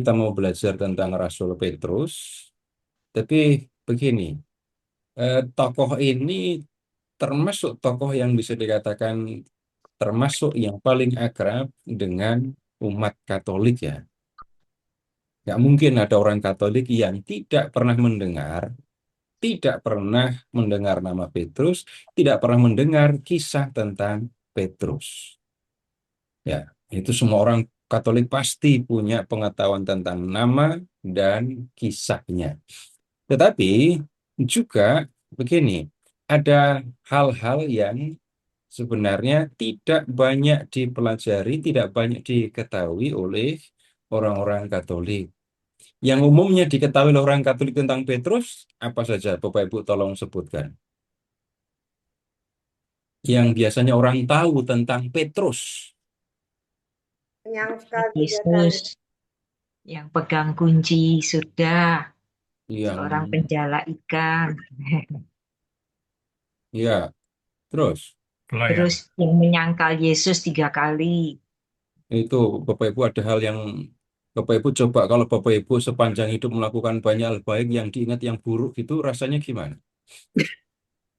Kita mau belajar tentang Rasul Petrus, tapi begini, tokoh ini termasuk tokoh yang bisa dikatakan termasuk yang paling akrab dengan umat Katolik ya. Nggak mungkin ada orang Katolik yang tidak pernah mendengar nama Petrus, tidak pernah mendengar kisah tentang Petrus. Ya, itu semua orang Katolik pasti punya pengetahuan tentang nama dan kisahnya. Tetapi juga begini, ada hal-hal yang sebenarnya tidak banyak dipelajari, tidak banyak diketahui oleh orang-orang Katolik. Yang umumnya diketahui oleh orang Katolik tentang Petrus, apa saja Bapak Ibu tolong sebutkan. Yang biasanya orang tahu tentang Petrus, Menyangkal juga kan. Yesus yang pegang kunci surga, yang seorang penjala ikan, ya terus terus yang menyangkal Yesus 3 kali. itu Bapak Ibu ada hal yang Bapak Ibu coba kalau Bapak Ibu sepanjang hidup melakukan banyak hal baik yang diingat yang buruk itu rasanya gimana?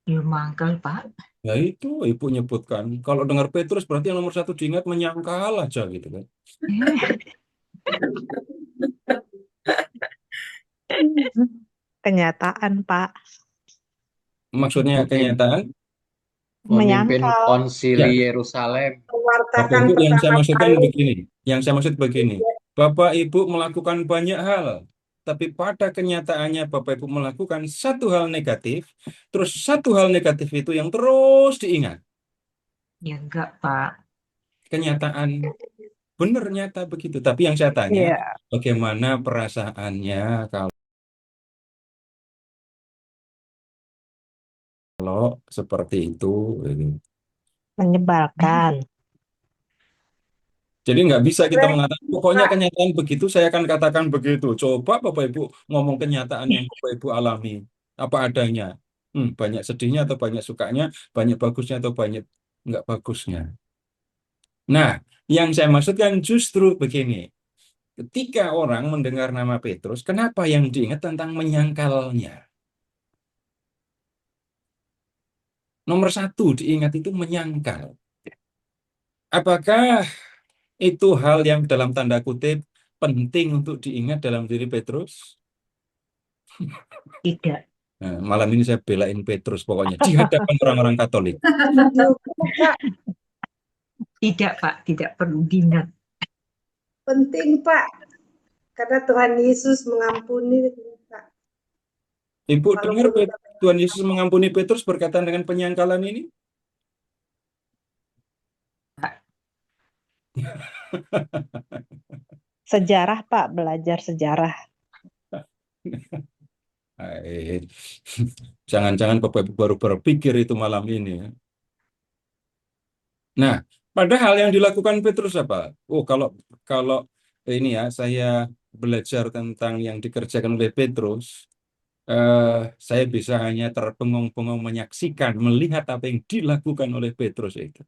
Ya mangkal, Pak. Ya itu Ibu nyebutkan. Kalau dengar Petrus berarti yang nomor satu diingat menyangkal aja gitu kan. Kenyataan, Pak. Maksudnya Memimpin, kenyataan. memimpin Menyangkal. konsili Ya, Yerusalem. Bapak Mewartakan Ibu yang saya pertama maksudkan kali. begini. Yang saya maksud begini. Bapak Ibu melakukan banyak hal. Tapi pada kenyataannya Bapak Ibu melakukan satu hal negatif. Terus satu hal negatif itu yang terus diingat. Ya enggak, Pak. Kenyataan benar nyata begitu. Tapi yang saya tanya, Iya, bagaimana perasaannya kalau seperti itu? menyebalkan. Jadi nggak bisa kita mengatakan, pokoknya kenyataan begitu, saya akan katakan begitu. Coba Bapak Ibu ngomong kenyataan yang Bapak Ibu alami, apa adanya. Banyak sedihnya atau banyak sukanya, banyak bagusnya atau banyak nggak bagusnya. Nah, yang saya maksudkan justru begini. Ketika orang mendengar nama Petrus, kenapa yang diingat tentang menyangkalnya? Nomor satu diingat itu menyangkal. Apakah itu hal yang dalam tanda kutip penting untuk diingat dalam diri Petrus? Tidak. Nah, malam ini saya belain Petrus pokoknya di hadapan orang-orang Katolik. Tidak, Pak. Tidak perlu diingat. Penting, Pak. Karena Tuhan Yesus mengampuni, Pak. Ibu dengar Walaupun kita Tuhan Yesus mengampuni Petrus berkaitan dengan penyangkalan ini? sejarah, Pak, belajar sejarah. Jangan-jangan Bapak Ibu baru berpikir itu malam ini. Nah, padahal yang dilakukan Petrus apa? Oh, kalau kalau ini ya, saya belajar tentang yang dikerjakan oleh Petrus, saya bisa hanya terpengong-pengong menyaksikan, melihat apa yang dilakukan oleh Petrus itu.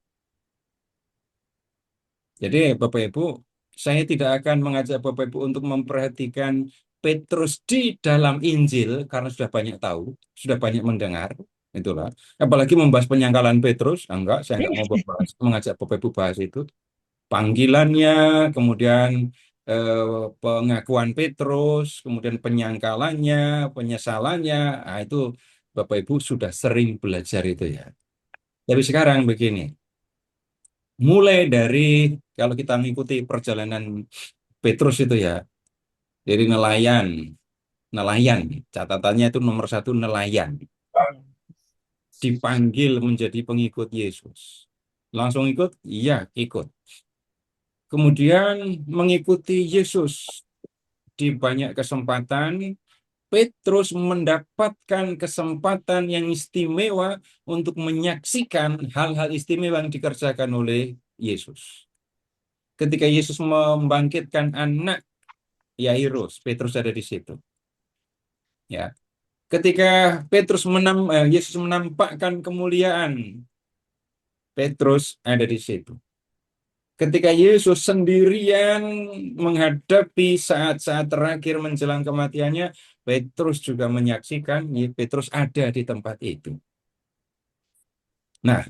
Jadi, Bapak Ibu, saya tidak akan mengajak Bapak Ibu untuk memperhatikan Petrus di dalam Injil karena sudah banyak tahu, sudah banyak mendengar, itulah. Apalagi membahas penyangkalan Petrus, enggak, saya enggak mau mengajak Bapak Ibu bahas itu. Panggilannya, kemudian pengakuan Petrus, kemudian penyangkalannya, penyesalannya, nah, itu Bapak Ibu sudah sering belajar itu ya. Tapi sekarang begini, mulai dari kalau kita mengikuti perjalanan Petrus itu ya, dari nelayan, nelayan, catatannya itu nomor satu nelayan, dipanggil menjadi pengikut Yesus. Langsung ikut? Iya, ikut. Kemudian mengikuti Yesus di banyak kesempatan, Petrus mendapatkan kesempatan yang istimewa untuk menyaksikan hal-hal istimewa yang dikerjakan oleh Yesus. Ketika Yesus membangkitkan anak Yairus, Petrus ada di situ. Ya, ketika Yesus menampakkan kemuliaan, Petrus ada di situ. Ketika Yesus sendirian menghadapi saat-saat terakhir menjelang kematiannya, Petrus juga menyaksikan, Petrus ada di tempat itu. Nah,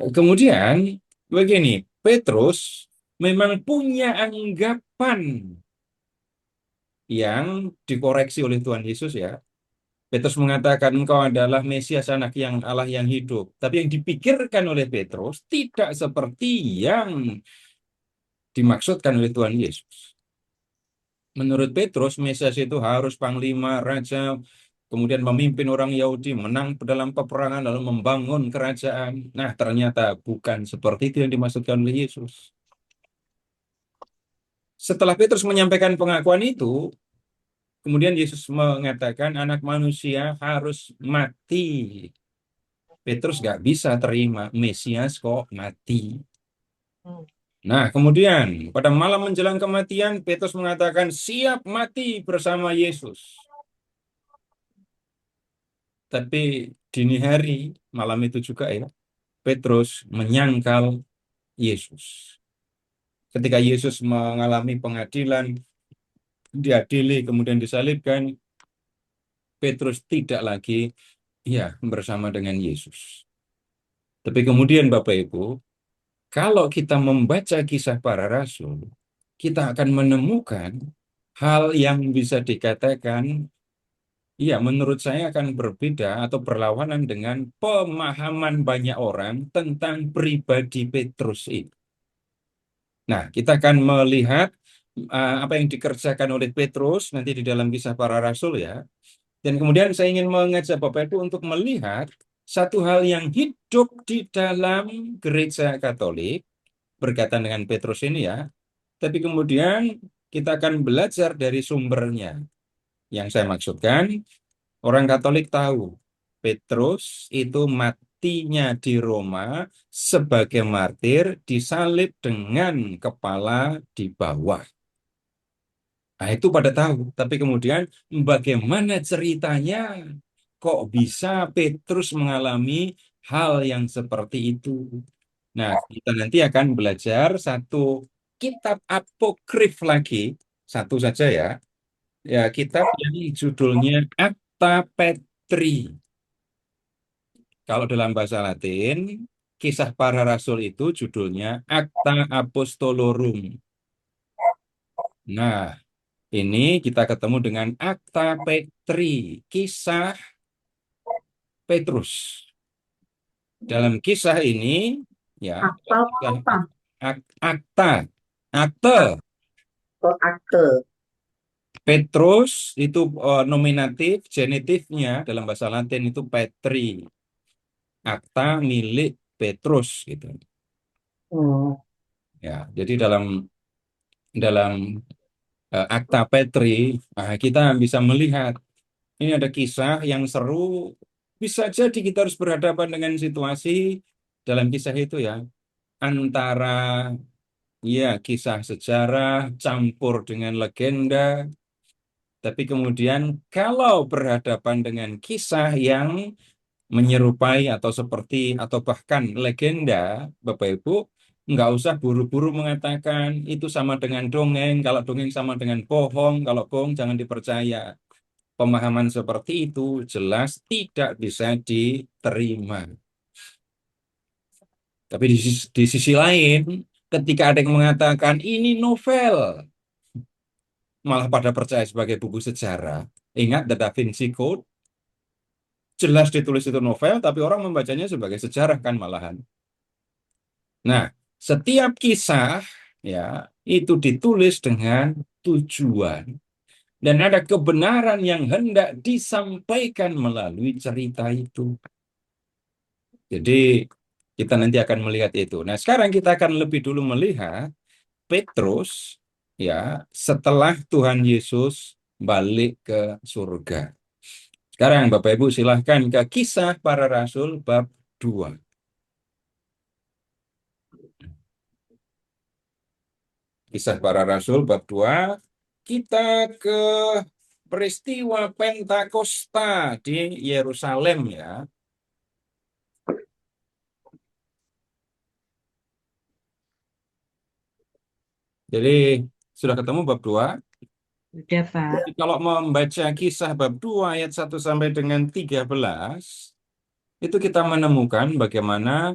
kemudian begini, Petrus memang punya anggapan yang dikoreksi oleh Tuhan Yesus ya. Petrus mengatakan engkau adalah Mesias, anak yang Allah yang hidup. Tapi yang dipikirkan oleh Petrus tidak seperti yang dimaksudkan oleh Tuhan Yesus. Menurut Petrus, Mesias itu harus panglima, raja, kemudian memimpin orang Yahudi, menang dalam peperangan, lalu membangun kerajaan. Nah, ternyata bukan seperti itu yang dimaksudkan oleh Yesus. Setelah Petrus menyampaikan pengakuan itu, kemudian Yesus mengatakan anak manusia harus mati. Petrus gak bisa terima, Mesias kok mati. Nah, kemudian pada malam menjelang kematian, Petrus mengatakan siap mati bersama Yesus. Tapi dini hari, malam itu juga ya, Petrus menyangkal Yesus. Ketika Yesus mengalami pengadilan, diadili, kemudian disalibkan, Petrus tidak lagi bersama dengan Yesus. Tapi kemudian Bapak Ibu, kalau kita membaca kisah para rasul, kita akan menemukan hal yang bisa dikatakan, menurut saya akan berbeda atau berlawanan dengan pemahaman banyak orang tentang pribadi Petrus itu. Nah, kita akan melihat apa yang dikerjakan oleh Petrus nanti di dalam kisah para rasul ya. Dan kemudian saya ingin mengajak Bapak Ibu untuk melihat satu hal yang hidup di dalam gereja Katolik berkaitan dengan Petrus ini ya. Tapi kemudian kita akan belajar dari sumbernya. Yang saya maksudkan, orang Katolik tahu Petrus itu matinya di Roma sebagai martir, disalib dengan kepala di bawah. Nah, itu pada tahu. Tapi kemudian bagaimana ceritanya? Kok bisa Petrus mengalami hal yang seperti itu? Nah, kita nanti akan belajar satu kitab apokrif lagi, satu saja ya. Ya, kitab yang judulnya Acta Petri. Kalau dalam bahasa Latin, Kisah Para Rasul itu judulnya Acta Apostolorum. Nah, ini kita ketemu dengan Acta Petri, Kisah Petrus. Dalam kisah ini, ya, Akta apa? akta, akte. Akte. Petrus itu nominatif, genitifnya dalam bahasa Latin itu Petri. Akta milik Petrus gitu. Ya, jadi dalam dalam Akta Petri, kita bisa melihat ini ada kisah yang seru. Bisa jadi kita harus berhadapan dengan situasi dalam kisah itu ya, antara kisah sejarah campur dengan legenda. Tapi kemudian kalau berhadapan dengan kisah yang menyerupai atau seperti atau bahkan legenda, Bapak Ibu, nggak usah buru-buru mengatakan itu sama dengan dongeng, kalau dongeng sama dengan bohong, kalau bohong jangan dipercaya. Pemahaman seperti itu jelas tidak bisa diterima. Tapi di sisi lain, ketika ada yang mengatakan ini novel, malah pada percaya sebagai buku sejarah. Ingat The Da Vinci Code, jelas ditulis itu novel, tapi orang membacanya sebagai sejarah kan malahan. Nah, setiap kisah ya itu ditulis dengan tujuan dan ada kebenaran yang hendak disampaikan melalui cerita itu. Jadi kita nanti akan melihat itu. Nah, sekarang kita akan lebih dulu melihat Petrus ya setelah Tuhan Yesus balik ke surga. Sekarang Bapak Ibu silahkan ke Kisah Para Rasul bab 2. Kisah Para Rasul bab 2 kita ke peristiwa Pentakosta di Yerusalem ya. Jadi sudah ketemu bab 2. Sudah, Pak. Jadi kalau membaca kisah bab 2 ayat 1 sampai dengan 13, itu kita menemukan bagaimana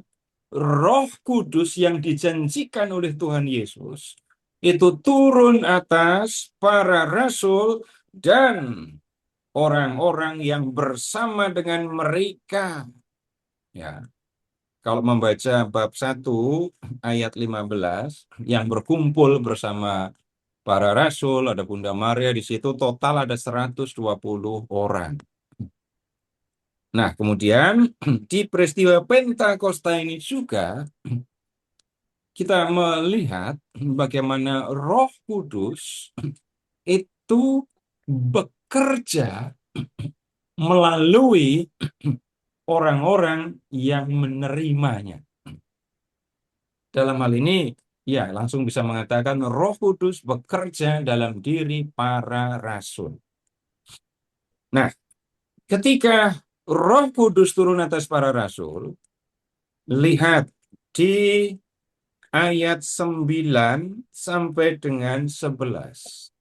Roh Kudus yang dijanjikan oleh Tuhan Yesus itu turun atas para rasul dan orang-orang yang bersama dengan mereka. Ya, kalau membaca bab 1 ayat 15 yang berkumpul bersama para rasul, ada Bunda Maria di situ, total ada 120 orang. Nah, kemudian di peristiwa Pentakosta ini juga kita melihat bagaimana Roh Kudus itu bekerja melalui orang-orang yang menerimanya. Dalam hal ini, ya langsung bisa mengatakan Roh Kudus bekerja dalam diri para rasul. Nah, ketika Roh Kudus turun atas para rasul, lihat di ayat 9 sampai dengan 11.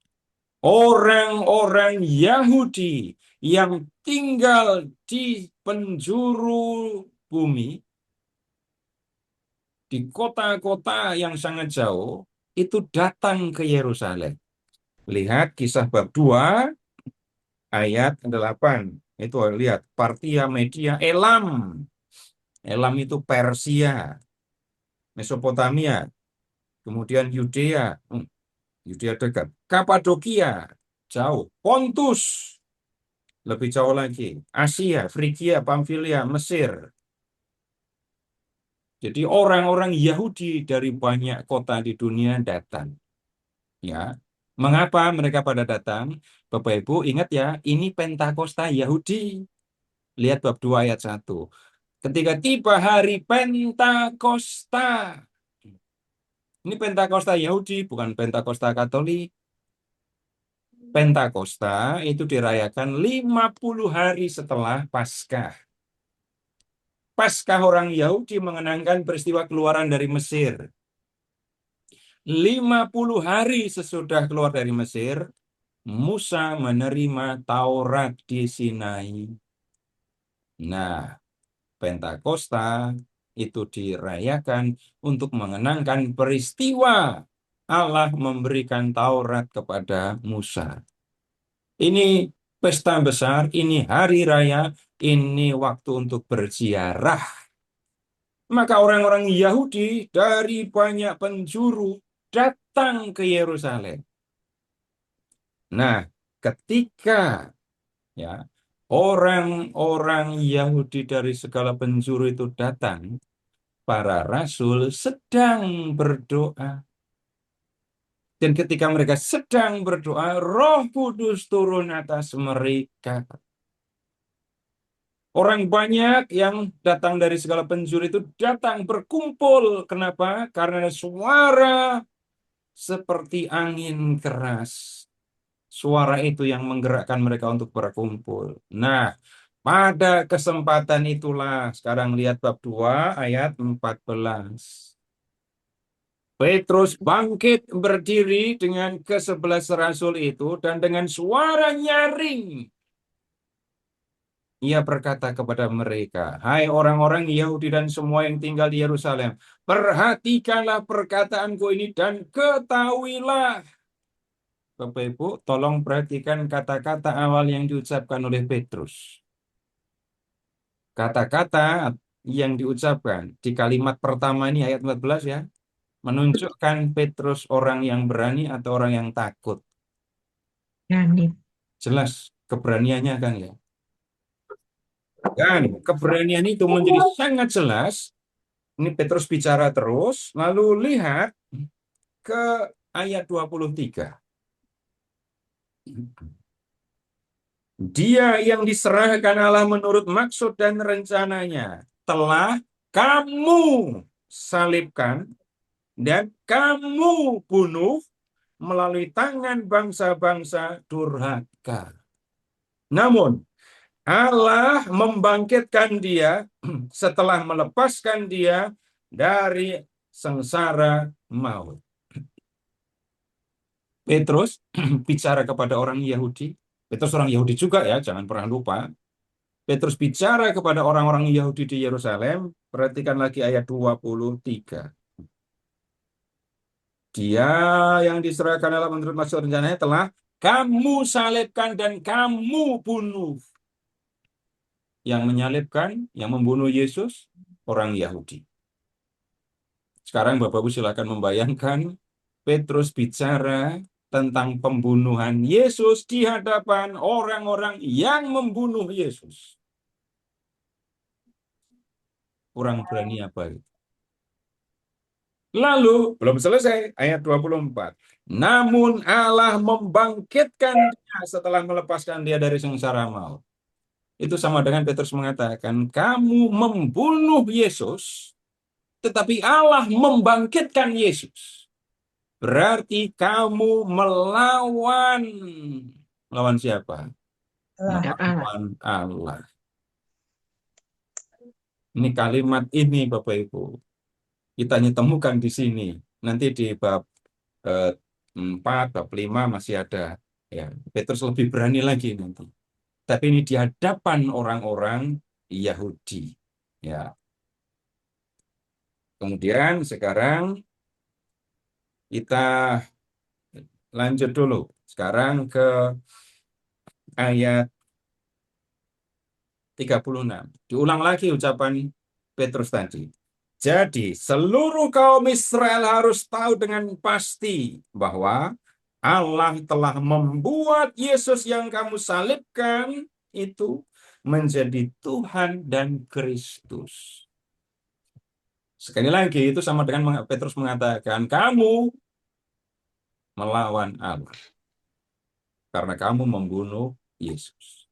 Orang-orang Yahudi yang tinggal di penjuru bumi, di kota-kota yang sangat jauh, itu datang ke Yerusalem. Lihat kisah bab 2 ayat 8. Itu lihat, Partia, Media, Elam. Elam itu Persia, Mesopotamia, kemudian Yudea, Yudea dekat, Kapadokia, jauh, Pontus, lebih jauh lagi, Asia, Frigia, Pamfilia, Mesir. Jadi orang-orang Yahudi dari banyak kota di dunia datang. Ya, mengapa mereka pada datang? Bapak Ibu ingat ya, ini Pentakosta Yahudi. Lihat bab 2 ayat 1. Ketika tiba hari Pentakosta. Ini Pentakosta Yahudi, bukan Pentakosta Katolik. Pentakosta itu dirayakan 50 hari setelah Paskah. Paskah orang Yahudi mengenangkan peristiwa keluaran dari Mesir. 50 hari sesudah keluar dari Mesir, Musa menerima Taurat di Sinai. Nah, Pentakosta itu dirayakan untuk mengenangkan peristiwa Allah memberikan Taurat kepada Musa. Ini pesta besar, ini hari raya, ini waktu untuk berziarah. Maka orang-orang Yahudi dari banyak penjuru datang ke Yerusalem. Nah, ketika ya orang-orang Yahudi dari segala penjuru itu datang, para rasul sedang berdoa. Dan ketika mereka sedang berdoa, Roh Kudus turun atas mereka. Orang banyak yang datang dari segala penjuru itu datang berkumpul. Kenapa? Karena suara seperti angin keras. Suara itu yang menggerakkan mereka untuk berkumpul. Nah, pada kesempatan itulah, sekarang lihat bab 2 ayat 14. Petrus bangkit berdiri dengan ke-11 rasul itu dan dengan suara nyaring ia berkata kepada mereka, "Hai orang-orang Yahudi dan semua yang tinggal di Yerusalem, perhatikanlah perkataanku ini dan ketahuilah." Bapak Ibu, tolong perhatikan kata-kata awal yang diucapkan oleh Petrus. Kata-kata yang diucapkan di kalimat pertama ini ayat 14 ya, menunjukkan Petrus orang yang berani atau orang yang takut. Berani. Jelas keberaniannya kan ya. Dan keberanian itu menjadi sangat jelas. Ini Petrus bicara terus, lalu lihat ke ayat 23. Dia yang diserahkan Allah menurut maksud dan rencananya telah kamu salibkan dan kamu bunuh melalui tangan bangsa-bangsa durhaka. Namun, Allah membangkitkan dia setelah melepaskan dia dari sengsara maut. Petrus bicara kepada orang Yahudi. Petrus orang Yahudi juga ya, jangan pernah lupa. Petrus bicara kepada orang-orang Yahudi di Yerusalem. Perhatikan lagi ayat 23. Dia yang diserahkan Allah menurut maksud rencananya telah kamu salibkan dan kamu bunuh. Yang menyalibkan, yang membunuh Yesus, orang Yahudi. Sekarang Bapak-Ibu silakan membayangkan Petrus bicara tentang pembunuhan Yesus di hadapan orang-orang yang membunuh Yesus. Kurang berani apa itu? Lalu, belum selesai, ayat 24. Namun Allah membangkitkan dia setelah melepaskan dia dari sengsara maut. Itu sama dengan Petrus mengatakan, kamu membunuh Yesus, tetapi Allah membangkitkan Yesus. Berarti kamu melawan. Melawan siapa? Melawan Allah. Ini kalimat ini, Bapak Ibu. Kita temukan di sini. Nanti di bab 4, bab 5 masih ada. Ya, Petrus lebih berani lagi nanti. Tapi ini di hadapan orang-orang Yahudi. Ya. Kemudian sekarang kita lanjut dulu. Sekarang ke ayat 36. Diulang lagi ucapan Petrus tadi. Jadi, seluruh kaum Israel harus tahu dengan pasti bahwa Allah telah membuat Yesus yang kamu salibkan itu menjadi Tuhan dan Kristus. Sekali lagi, itu sama dengan Petrus mengatakan, kamu melawan Allah karena kamu membunuh Yesus.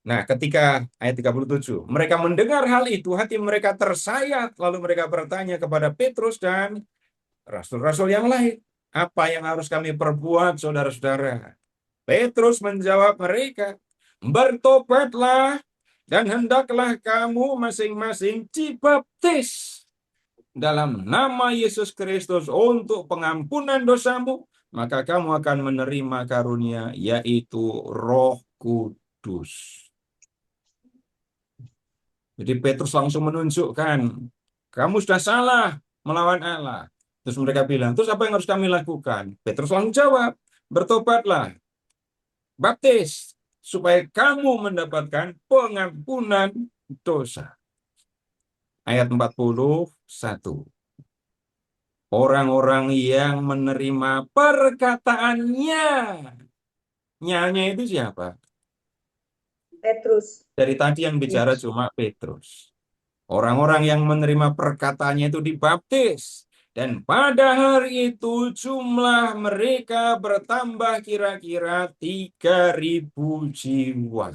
Nah, ketika ayat 37, mereka mendengar hal itu, hati mereka tersayat, lalu mereka bertanya kepada Petrus dan rasul-rasul yang lain, apa yang harus kami perbuat, saudara-saudara? Petrus menjawab mereka, bertobatlah dan hendaklah kamu masing-masing dibaptis dalam nama Yesus Kristus untuk pengampunan dosamu, maka kamu akan menerima karunia, yaitu Roh Kudus. Jadi Petrus langsung menunjukkan, kamu sudah salah melawan Allah. Terus mereka bilang, terus apa yang harus kami lakukan? Petrus langsung jawab, bertobatlah, baptis, supaya kamu mendapatkan pengampunan dosa. Ayat 41. Orang-orang yang menerima perkataannya. Nyanya itu siapa? Petrus. Dari tadi yang bicara Yesus. cuma Petrus. Orang-orang yang menerima perkataannya itu dibaptis. Dan pada hari itu jumlah mereka bertambah kira-kira 3.000 jiwa.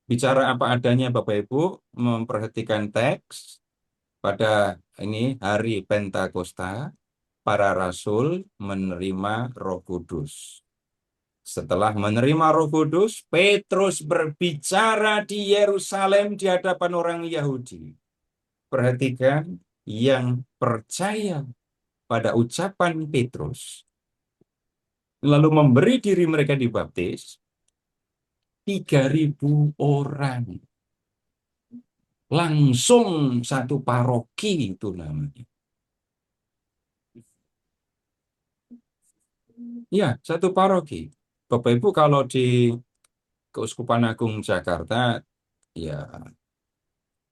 Bicara apa adanya Bapak Ibu, memperhatikan teks pada ini hari Pentakosta, para rasul menerima Roh Kudus. Setelah menerima Roh Kudus, Petrus berbicara di Yerusalem di hadapan orang Yahudi. Perhatikan, yang percaya pada ucapan Petrus, lalu memberi diri mereka dibaptis, 3.000 orang. Langsung satu paroki itu namanya. Ya, satu paroki. Bapak Ibu kalau di Keuskupan Agung Jakarta, ya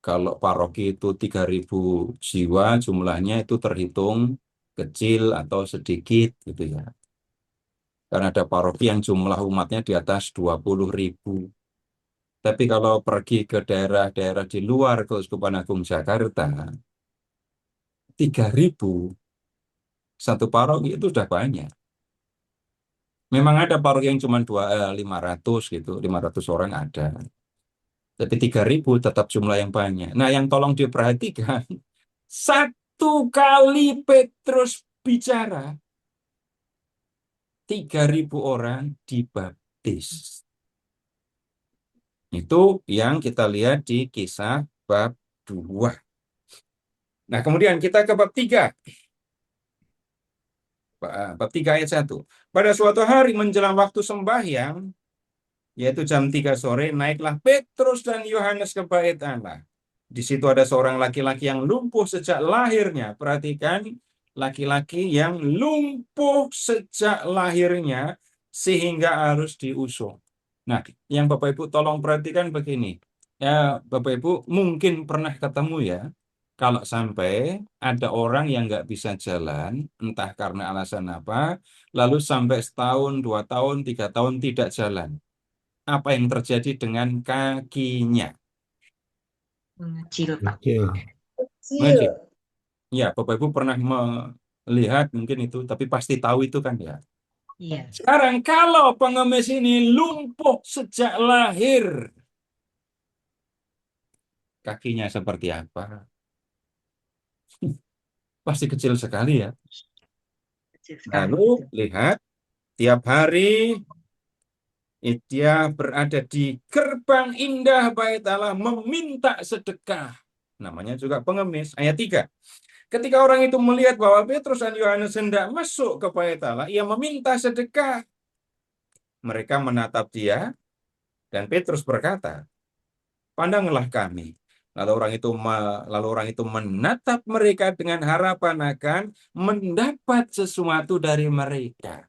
kalau paroki itu 3.000 jiwa, jumlahnya itu terhitung kecil atau sedikit gitu ya. Karena ada paroki yang jumlah umatnya di atas 20.000. Tapi kalau pergi ke daerah-daerah di luar Keuskupan Agung Jakarta, 3.000 satu paroki itu sudah banyak. Memang ada paroki yang cuma 500 gitu, 500 orang ada. Tapi 3.000 tetap jumlah yang banyak. Nah, yang tolong diperhatikan, satu kali Petrus bicara, 3.000 orang dibaptis. Itu yang kita lihat di Kisah bab 2. Nah, kemudian kita ke bab 3. Bab 3 ayat 1. Pada suatu hari menjelang waktu sembahyang, yaitu jam 3 sore, naiklah Petrus dan Yohanes ke bait Allah. Di situ ada seorang laki-laki yang lumpuh sejak lahirnya. Perhatikan, laki-laki yang lumpuh sejak lahirnya sehingga harus diusung. Nah, yang Bapak Ibu tolong perhatikan begini. Ya, Bapak Ibu mungkin pernah ketemu ya, kalau sampai ada orang yang nggak bisa jalan, entah karena alasan apa, lalu sampai setahun, 2 tahun, 3 tahun tidak jalan. Apa yang terjadi dengan kakinya? Mengecil, Pak. Kecil. Mengecil. Kecil. Ya, Bapak Ibu pernah melihat mungkin itu, tapi pasti tahu itu kan ya. Iya. Sekarang kalau pengemis ini lumpuh sejak lahir, kakinya seperti apa? Pasti kecil sekali ya. Kecil sekali Lalu itu. lihat, tiap hari dia berada di gerbang indah bait Allah meminta sedekah. Namanya juga pengemis. Ayat 3. Ketika orang itu melihat bahwa Petrus dan Yohanes hendak masuk ke bait Allah, ia meminta sedekah. Mereka menatap dia, dan Petrus berkata, "Pandanglah kami." Lalu orang itu menatap mereka dengan harapan akan mendapat sesuatu dari mereka.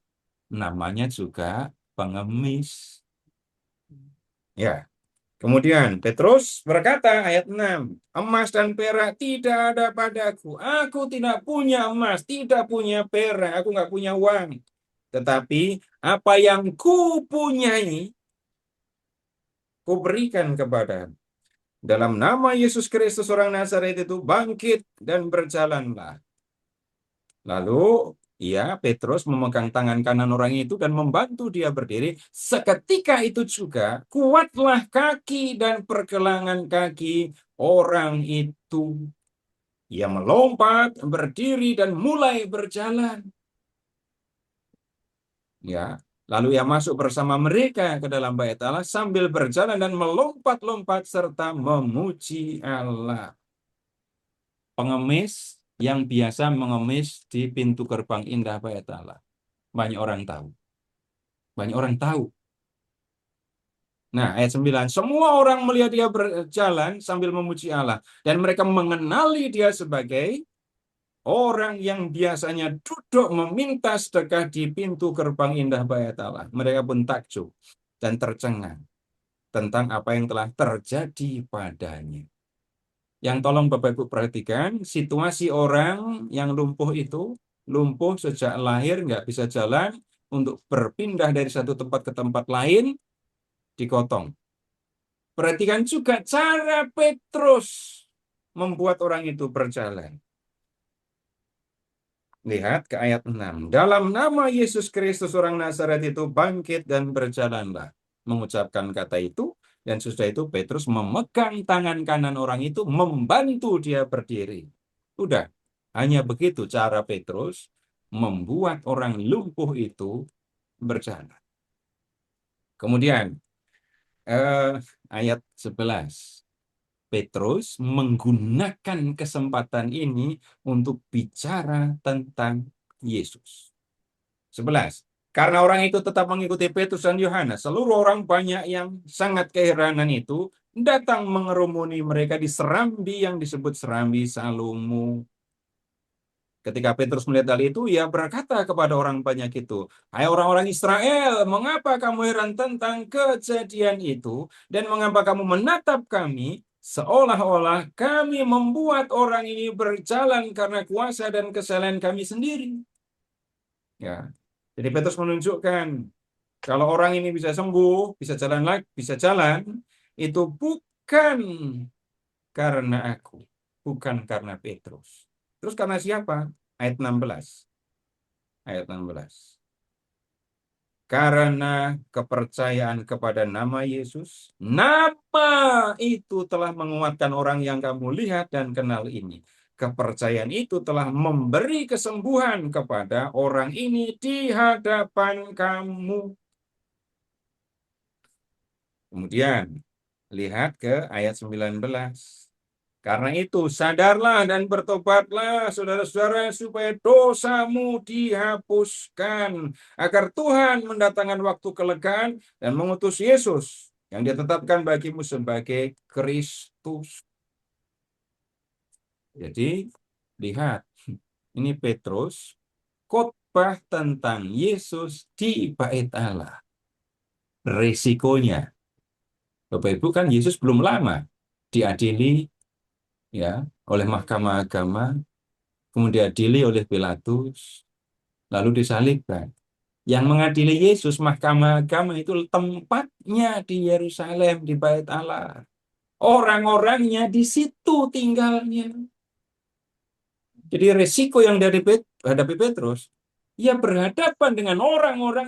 Namanya juga pengemis. Ya. Kemudian Petrus berkata ayat 6, "Emas dan perak tidak ada padaku. Aku tidak punya emas, tidak punya perak, aku nggak punya uang. Tetapi apa yang kupunyai, kuberikan kepadamu. Dalam nama Yesus Kristus orang Nazaret itu bangkit dan berjalanlah." Lalu Petrus memegang tangan kanan orang itu dan membantu dia berdiri. Seketika itu juga kuatlah kaki dan pergelangan kaki orang itu. Ia melompat, berdiri dan mulai berjalan. Ya, lalu ia masuk bersama mereka ke dalam bait Allah sambil berjalan dan melompat-lompat serta memuji Allah. Pengemis yang biasa mengemis di pintu gerbang indah bait Allah. Banyak orang tahu. Banyak orang tahu. Nah, ayat 9. Semua orang melihat dia berjalan sambil memuji Allah. Dan mereka mengenali dia sebagai orang yang biasanya duduk meminta sedekah di pintu gerbang indah bait Allah. Mereka pun takjub dan tercengang tentang apa yang telah terjadi padanya. Yang tolong Bapak Ibu perhatikan, situasi orang yang lumpuh itu, lumpuh sejak lahir, nggak bisa jalan, untuk berpindah dari satu tempat ke tempat lain, digotong. Perhatikan juga cara Petrus membuat orang itu berjalan. Lihat ke ayat 6. Dalam nama Yesus Kristus orang Nazaret itu bangkit dan berjalanlah. Mengucapkan kata itu, dan sesudah itu Petrus memegang tangan kanan orang itu, membantu dia berdiri. Udah, hanya begitu cara Petrus membuat orang lumpuh itu berjalan. Kemudian, ayat 11. Petrus menggunakan kesempatan ini untuk bicara tentang Yesus. 11. Karena orang itu tetap mengikuti Petrus dan Yohanes, seluruh orang banyak yang sangat keheranan itu datang mengerumuni mereka di serambi yang disebut serambi Salomo. Ketika Petrus melihat hal itu, ia berkata kepada orang banyak itu, "Hai orang-orang Israel, mengapa kamu heran tentang kejadian itu? Dan mengapa kamu menatap kami seolah-olah kami membuat orang ini berjalan karena kuasa dan kesalahan kami sendiri?" Ya. Jadi Petrus menunjukkan kalau orang ini bisa sembuh, bisa jalan lagi, bisa jalan, itu bukan karena aku, bukan karena Petrus. Terus karena siapa? Ayat 16. Ayat 16. Karena kepercayaan kepada nama Yesus, nama itu telah menguatkan orang yang kamu lihat dan kenal ini. kepercayaan itu telah memberi kesembuhan kepada orang ini di hadapan kamu. Kemudian, lihat ke ayat 19. Karena itu, sadarlah dan bertobatlah, saudara-saudara, supaya dosamu dihapuskan, agar Tuhan mendatangkan waktu kelegaan dan mengutus Yesus yang ditetapkan bagimu sebagai Kristus. Jadi, lihat, ini Petrus khotbah tentang Yesus di Bait Allah. Resikonya, Bapak Ibu, kan Yesus belum lama diadili ya oleh Mahkamah Agama, kemudian diadili oleh Pilatus, lalu disalibkan. Yang mengadili Yesus, Mahkamah Agama, itu tempatnya di Yerusalem, di Bait Allah. Orang-orangnya di situ tinggalnya. Jadi resiko yang hadapi Petrus, ia berhadapan dengan orang-orang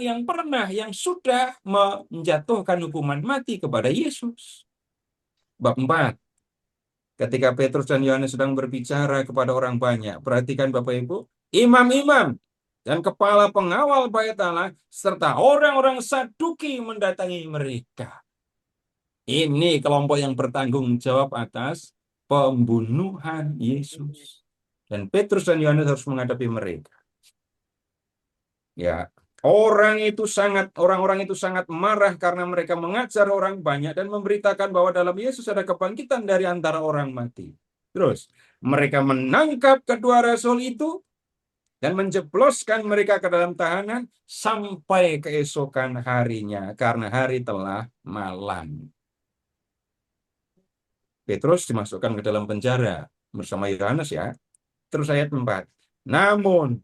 yang sudah menjatuhkan hukuman mati kepada Yesus. Bab 4. Ketika Petrus dan Yohanes sedang berbicara kepada orang banyak, perhatikan Bapak Ibu, imam-imam dan kepala pengawal Bait Allah serta orang-orang Saduki mendatangi mereka. Ini kelompok yang bertanggung jawab atas pembunuhan Yesus. Dan Petrus dan Yohanes harus menghadapi mereka. Ya, orang-orang itu sangat marah karena mereka mengajar orang banyak dan memberitakan bahwa dalam Yesus ada kebangkitan dari antara orang mati. Terus, mereka menangkap kedua rasul itu dan menjebloskan mereka ke dalam tahanan sampai keesokan harinya, karena hari telah malam. Petrus dimasukkan ke dalam penjara bersama Yohanes ya. Terus ayat 4. Namun,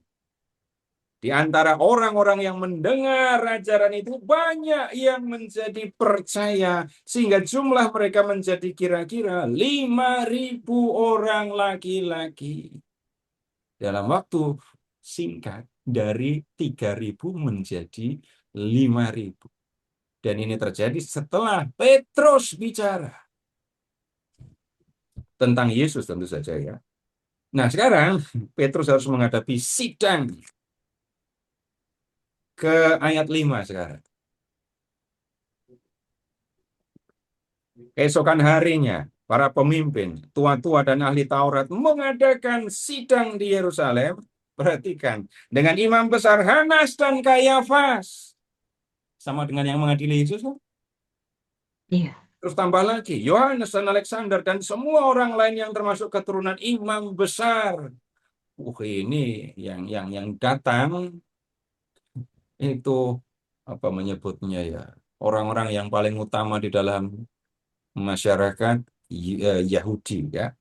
di antara orang-orang yang mendengar ajaran itu, banyak yang menjadi percaya, sehingga jumlah mereka menjadi kira-kira 5.000 orang laki-laki. Dalam waktu singkat, dari 3.000 menjadi 5.000. Dan ini terjadi setelah Petrus bicara tentang Yesus tentu saja ya. Nah sekarang Petrus harus menghadapi sidang. Ke ayat 5 sekarang. Keesokan harinya, para pemimpin, tua-tua dan ahli Taurat mengadakan sidang di Yerusalem. Perhatikan, dengan imam besar Hanas dan Kayafas. Sama dengan yang mengadili Yesus. Iya. Terus tambah lagi, Yohanes dan Alexander dan semua orang lain yang termasuk keturunan imam besar. Ini yang datang itu apa menyebutnya ya, orang-orang yang paling utama di dalam masyarakat Yahudi ya.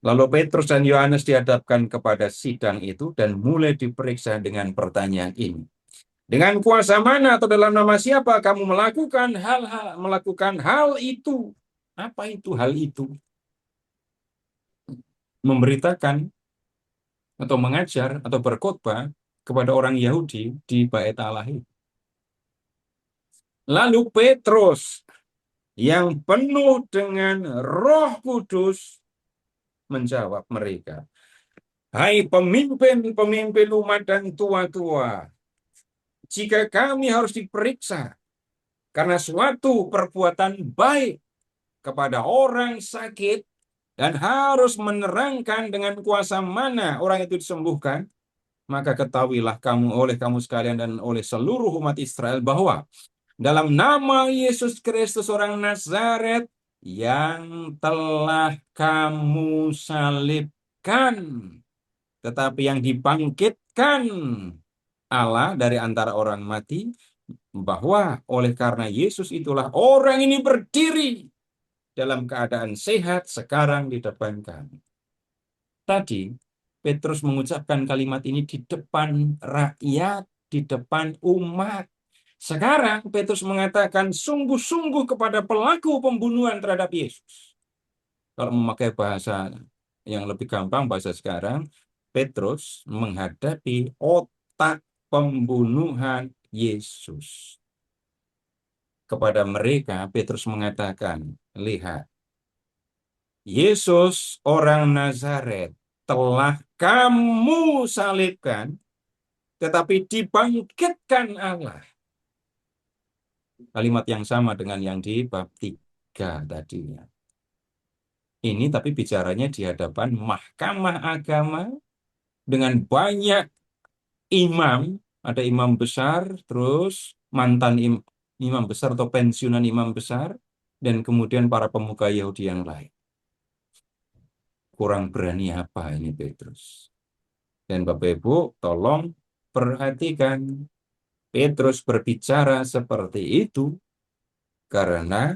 Lalu Petrus dan Yohanes dihadapkan kepada sidang itu dan mulai diperiksa dengan pertanyaan ini. Dengan kuasa mana atau dalam nama siapa kamu melakukan hal itu? Apa itu hal itu? Memberitakan atau mengajar atau berkhotbah kepada orang Yahudi di Bait Allah. Lalu Petrus yang penuh dengan Roh Kudus menjawab mereka, hai pemimpin-pemimpin umat dan tua-tua, jika kami harus diperiksa karena suatu perbuatan baik kepada orang sakit dan harus menerangkan dengan kuasa mana orang itu disembuhkan, maka ketahuilah oleh kamu sekalian dan oleh seluruh umat Israel bahwa dalam nama Yesus Kristus orang Nazaret yang telah kamu salibkan, tetapi yang dibangkitkan Allah dari antara orang mati, bahwa oleh karena Yesus itulah orang ini berdiri dalam keadaan sehat sekarang di depan kami. Tadi Petrus mengucapkan kalimat ini di depan rakyat, di depan umat. Sekarang Petrus mengatakan sungguh-sungguh kepada pelaku pembunuhan terhadap Yesus. Kalau memakai bahasa yang lebih gampang, bahasa sekarang, Petrus menghadapi otak pembunuhan Yesus. Kepada mereka, Petrus mengatakan, lihat, Yesus orang Nazaret telah kamu salibkan, tetapi dibangkitkan Allah. Kalimat yang sama dengan yang di bab 3 tadinya. Ini tapi bicaranya di hadapan mahkamah agama dengan banyak imam, ada imam besar, terus mantan imam besar atau pensiunan imam besar, dan kemudian para pemuka Yahudi yang lain. Kurang berani apa ini Petrus? Dan Bapak Ibu, tolong perhatikan. Petrus berbicara seperti itu karena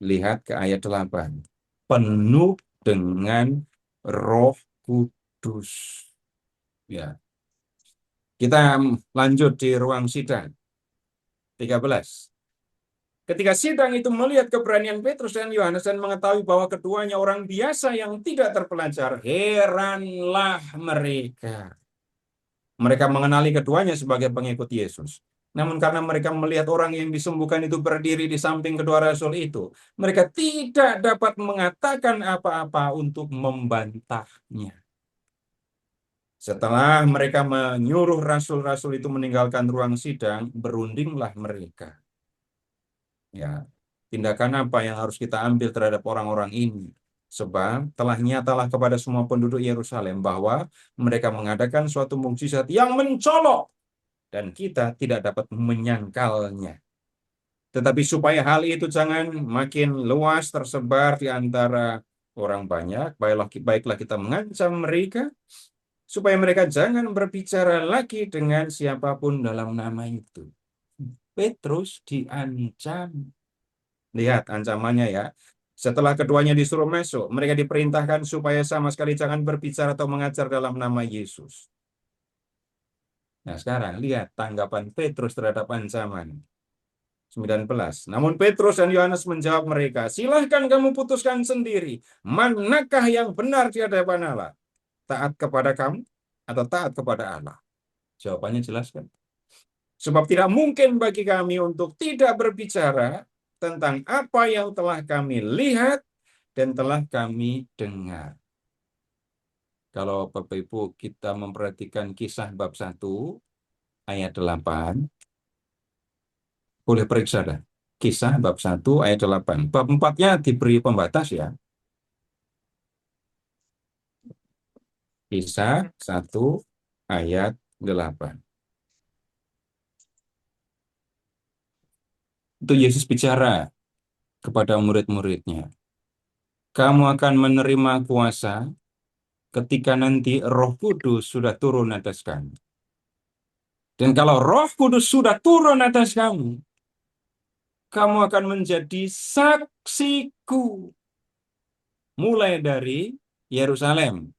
lihat ke ayat 8. Penuh dengan Roh Kudus. Ya. Kita lanjut di ruang sidang. 13. Ketika sidang itu melihat keberanian Petrus dan Yohanes dan mengetahui bahwa keduanya orang biasa yang tidak terpelajar, heranlah mereka. Mereka mengenali keduanya sebagai pengikut Yesus. Namun karena mereka melihat orang yang disembuhkan itu berdiri di samping kedua rasul itu, mereka tidak dapat mengatakan apa-apa untuk membantahnya. Setelah mereka menyuruh rasul-rasul itu meninggalkan ruang sidang, berundinglah mereka. Ya, tindakan apa yang harus kita ambil terhadap orang-orang ini? Sebab telah nyatalah kepada semua penduduk Yerusalem bahwa mereka mengadakan suatu mukjizat yang mencolok dan kita tidak dapat menyangkalnya. Tetapi supaya hal itu jangan makin luas tersebar di antara orang banyak, baiklah kita mengancam mereka supaya mereka jangan berbicara lagi dengan siapapun dalam nama itu. Petrus diancam. Lihat ancamannya ya. Setelah keduanya disuruh masuk, mereka diperintahkan supaya sama sekali jangan berbicara atau mengajar dalam nama Yesus. Nah sekarang lihat tanggapan Petrus terhadap ancaman. 19. Namun Petrus dan Yohanes menjawab mereka, silahkan kamu putuskan sendiri, manakah yang benar di hadapan Allah? Taat kepada kamu atau taat kepada Allah? Jawabannya jelas kan? Sebab tidak mungkin bagi kami untuk tidak berbicara tentang apa yang telah kami lihat dan telah kami dengar. Kalau Bapak Ibu kita memperhatikan kisah bab 1 ayat 8, boleh periksa dah. Kisah bab 1 ayat 8. Bab 4-nya diberi pembatas ya. Kisah 1 ayat 8. Itu Yesus bicara kepada murid-muridnya. Kamu akan menerima kuasa ketika nanti Roh Kudus sudah turun atas kamu. Dan kalau Roh Kudus sudah turun atas kamu, kamu akan menjadi saksiku. Mulai dari Yerusalem,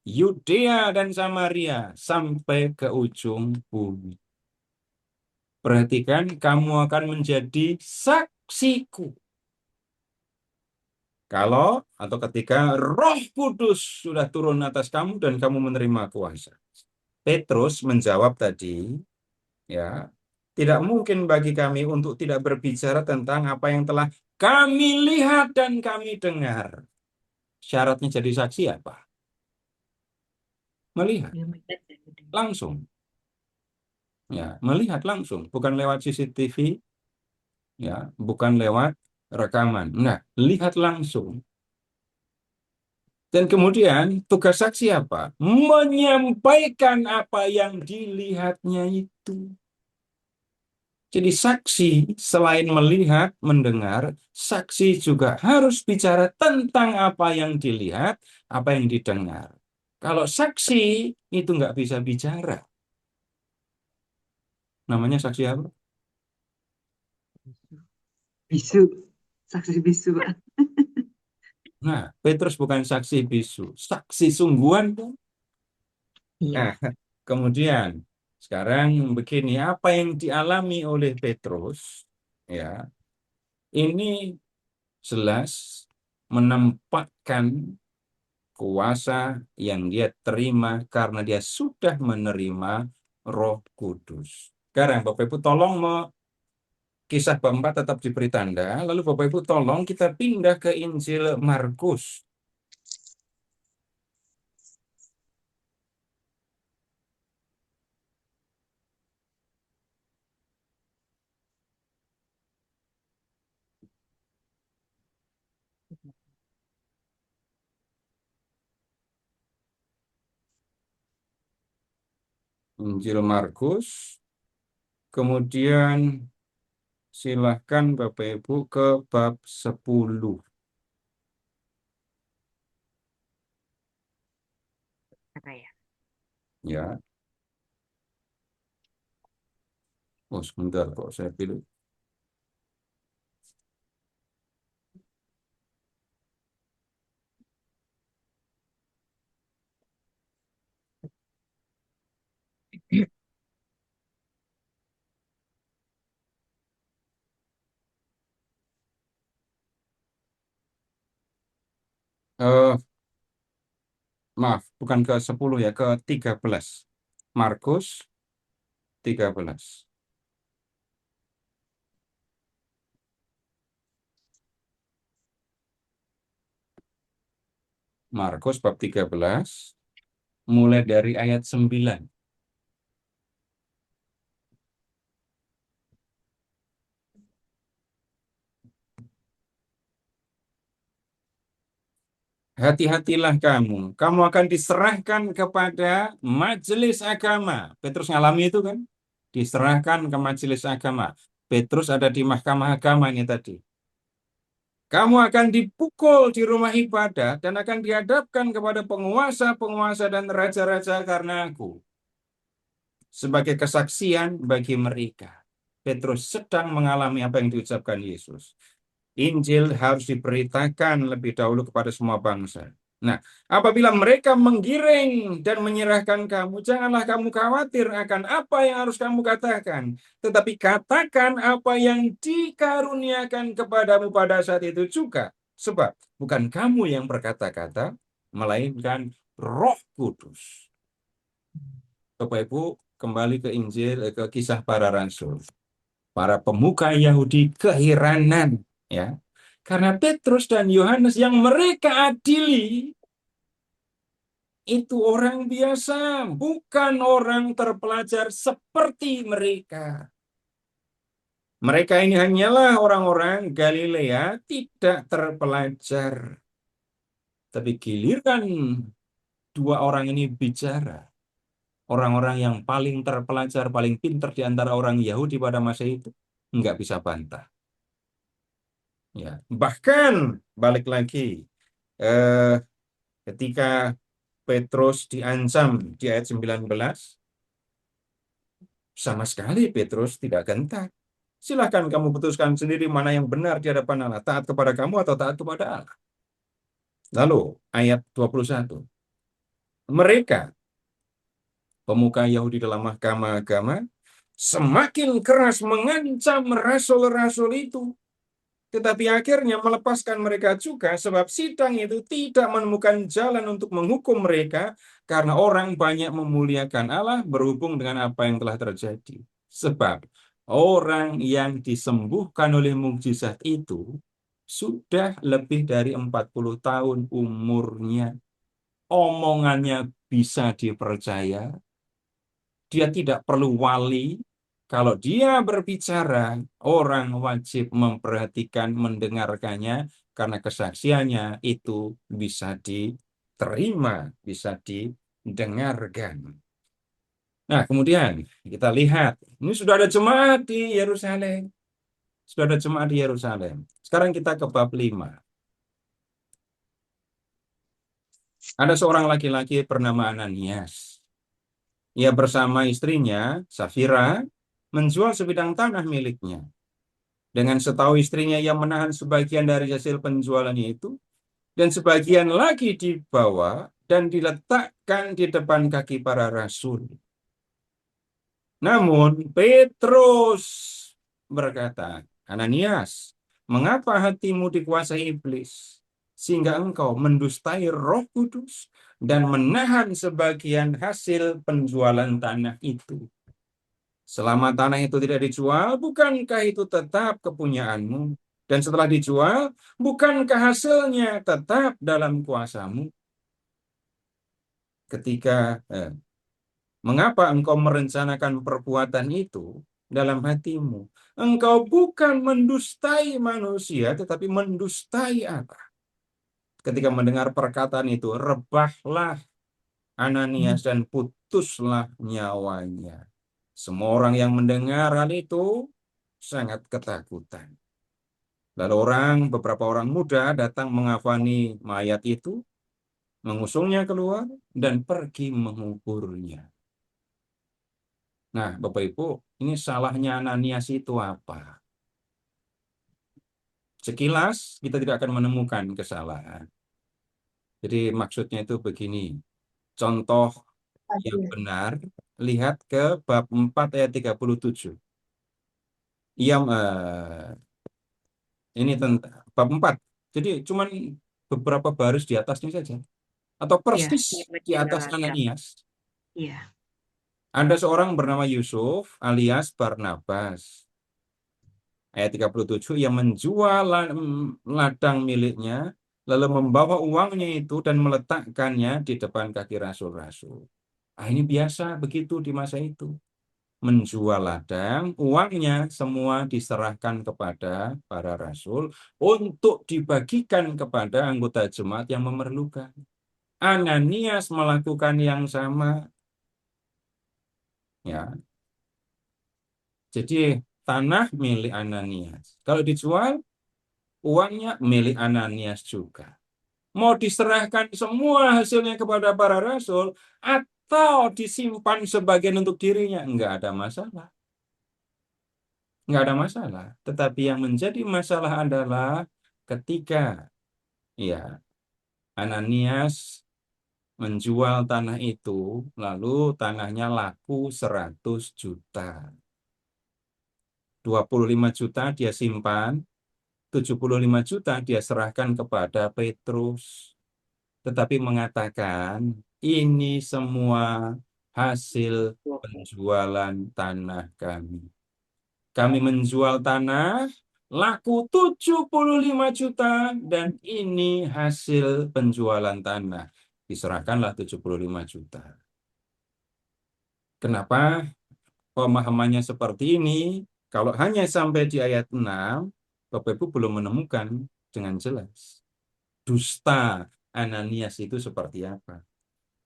Yudea dan Samaria, sampai ke ujung bumi. Perhatikan, kamu akan menjadi saksiku. Kalau atau ketika Roh Kudus sudah turun atas kamu dan kamu menerima kuasa. Petrus menjawab tadi, ya, tidak mungkin bagi kami untuk tidak berbicara tentang apa yang telah kami lihat dan kami dengar. Syaratnya jadi saksi apa? Melihat langsung. Ya, melihat langsung, bukan lewat CCTV, ya, bukan lewat rekaman. Nah, lihat langsung. Dan kemudian tugas saksi apa? Menyampaikan apa yang dilihatnya itu. Jadi saksi selain melihat, mendengar, saksi juga harus bicara tentang apa yang dilihat, apa yang didengar. Kalau saksi itu nggak bisa bicara. Namanya saksi apa? Bisu, saksi bisu, Pak. Nah, Petrus bukan saksi bisu, saksi sungguhan. Iya. Nah, kemudian sekarang begini, apa yang dialami oleh Petrus, ya, ini jelas menempatkan kuasa yang dia terima karena dia sudah menerima Roh Kudus. Sekarang Bapak Ibu tolong kisah bab 4 tetap diberi tanda, lalu Bapak Ibu tolong kita pindah ke Injil Markus. Injil Markus. Kemudian silahkan Bapak Ibu ke bab 10. Apa ya? Ya. Oh, sebentar kok saya pilih. Eh, maaf, bukan ke 10 ya, ke 13. Markus 13. Markus bab 13, mulai dari ayat 9. Hati-hatilah kamu akan diserahkan kepada majelis agama. Petrus ngalami itu kan? Diserahkan ke majelis agama. Petrus ada di mahkamah agama ini tadi. Kamu akan dipukul di rumah ibadah dan akan dihadapkan kepada penguasa-penguasa dan raja-raja karena aku. Sebagai kesaksian bagi mereka. Petrus sedang mengalami apa yang diucapkan Yesus. Injil harus diberitakan lebih dahulu kepada semua bangsa. Nah, apabila mereka menggiring dan menyerahkan kamu, janganlah kamu khawatir akan apa yang harus kamu katakan. Tetapi katakan apa yang dikaruniakan kepadamu pada saat itu juga. Sebab bukan kamu yang berkata-kata, melainkan Roh Kudus. Bapak Ibu, kembali ke Injil, ke kisah para rasul. Para pemuka Yahudi keheranan, ya. Karena Petrus dan Yohanes yang mereka adili itu orang biasa, bukan orang terpelajar seperti mereka. Mereka ini hanyalah orang-orang Galilea tidak terpelajar. Tapi giliran dua orang ini bicara, orang-orang yang paling terpelajar, paling pintar di antara orang Yahudi pada masa itu, nggak bisa bantah. Ya, bahkan balik lagi, ketika Petrus diancam di ayat 19, sama sekali Petrus tidak gentar. Silahkan kamu putuskan sendiri mana yang benar di hadapan Allah, taat kepada kamu atau taat kepada Allah. Lalu ayat 21, mereka pemuka Yahudi dalam mahkamah agama semakin keras mengancam rasul-rasul itu. Tetapi akhirnya melepaskan mereka juga sebab sidang itu tidak menemukan jalan untuk menghukum mereka karena orang banyak memuliakan Allah berhubung dengan apa yang telah terjadi. Sebab orang yang disembuhkan oleh mukjizat itu sudah lebih dari 40 tahun umurnya. Omongannya bisa dipercaya. Dia tidak perlu wali. Kalau dia berbicara, orang wajib memperhatikan, mendengarkannya, karena kesaksiannya itu bisa diterima, bisa didengarkan. Nah, kemudian kita lihat, ini sudah ada jemaat di Yerusalem. Sudah ada jemaat di Yerusalem. Sekarang kita ke bab 5. Ada seorang laki-laki bernama Ananias. Ia bersama istrinya, Safira, menjual sebidang tanah miliknya. Dengan setahu istrinya, ia menahan sebagian dari hasil penjualannya itu, dan sebagian lagi dibawa dan diletakkan di depan kaki para rasul. Namun Petrus berkata, Ananias, mengapa hatimu dikuasai iblis, sehingga engkau mendustai Roh Kudus dan menahan sebagian hasil penjualan tanah itu? Selama tanah itu tidak dijual, bukankah itu tetap kepunyaanmu? Dan setelah dijual, bukankah hasilnya tetap dalam kuasamu? Mengapa engkau merencanakan perbuatan itu dalam hatimu? Engkau bukan mendustai manusia, tetapi mendustai Allah. Ketika mendengar perkataan itu, rebahlah Ananias dan putus putuslah nyawanya. Semua orang yang mendengar hal itu sangat ketakutan. Lalu beberapa orang muda datang mengafani mayat itu, mengusungnya keluar, dan pergi menguburnya. Nah, Bapak Ibu, ini salahnya Ananias itu apa? Sekilas kita tidak akan menemukan kesalahan. Jadi maksudnya itu begini. Contoh yang benar, lihat ke bab 4 ayat 37. Ia ini tentang bab 4. Jadi cuman beberapa baris di atasnya saja. Atau Iya, persis yang di atas menjadi ladang. Ananias. Iya, Ada seorang bernama Yusuf alias Barnabas. Ayat 37, yang menjual ladang miliknya, lalu membawa uangnya itu dan meletakkannya di depan kaki rasul-rasul. Ah, ini biasa begitu di masa itu. Menjual ladang, uangnya semua diserahkan kepada para rasul untuk dibagikan kepada anggota jemaat yang memerlukan. Ananias melakukan yang sama. Ya, jadi tanah milik Ananias. Kalau dijual, uangnya milik Ananias juga. Mau diserahkan semua hasilnya kepada para rasul atau disimpan sebagian untuk dirinya, enggak ada masalah. Enggak ada masalah. Tetapi yang menjadi masalah adalah ketika ya Ananias menjual tanah itu, lalu tanahnya laku 100 juta. 25 juta dia simpan, 75 juta dia serahkan kepada Petrus. Tetapi mengatakan ini semua hasil penjualan tanah kami. Kami menjual tanah laku 75 juta dan ini hasil penjualan tanah. Diserahkanlah 75 juta. Kenapa pemahamannya seperti ini? Kalau hanya sampai di ayat 6, Bapak Ibu belum menemukan dengan jelas dusta Ananias itu seperti apa.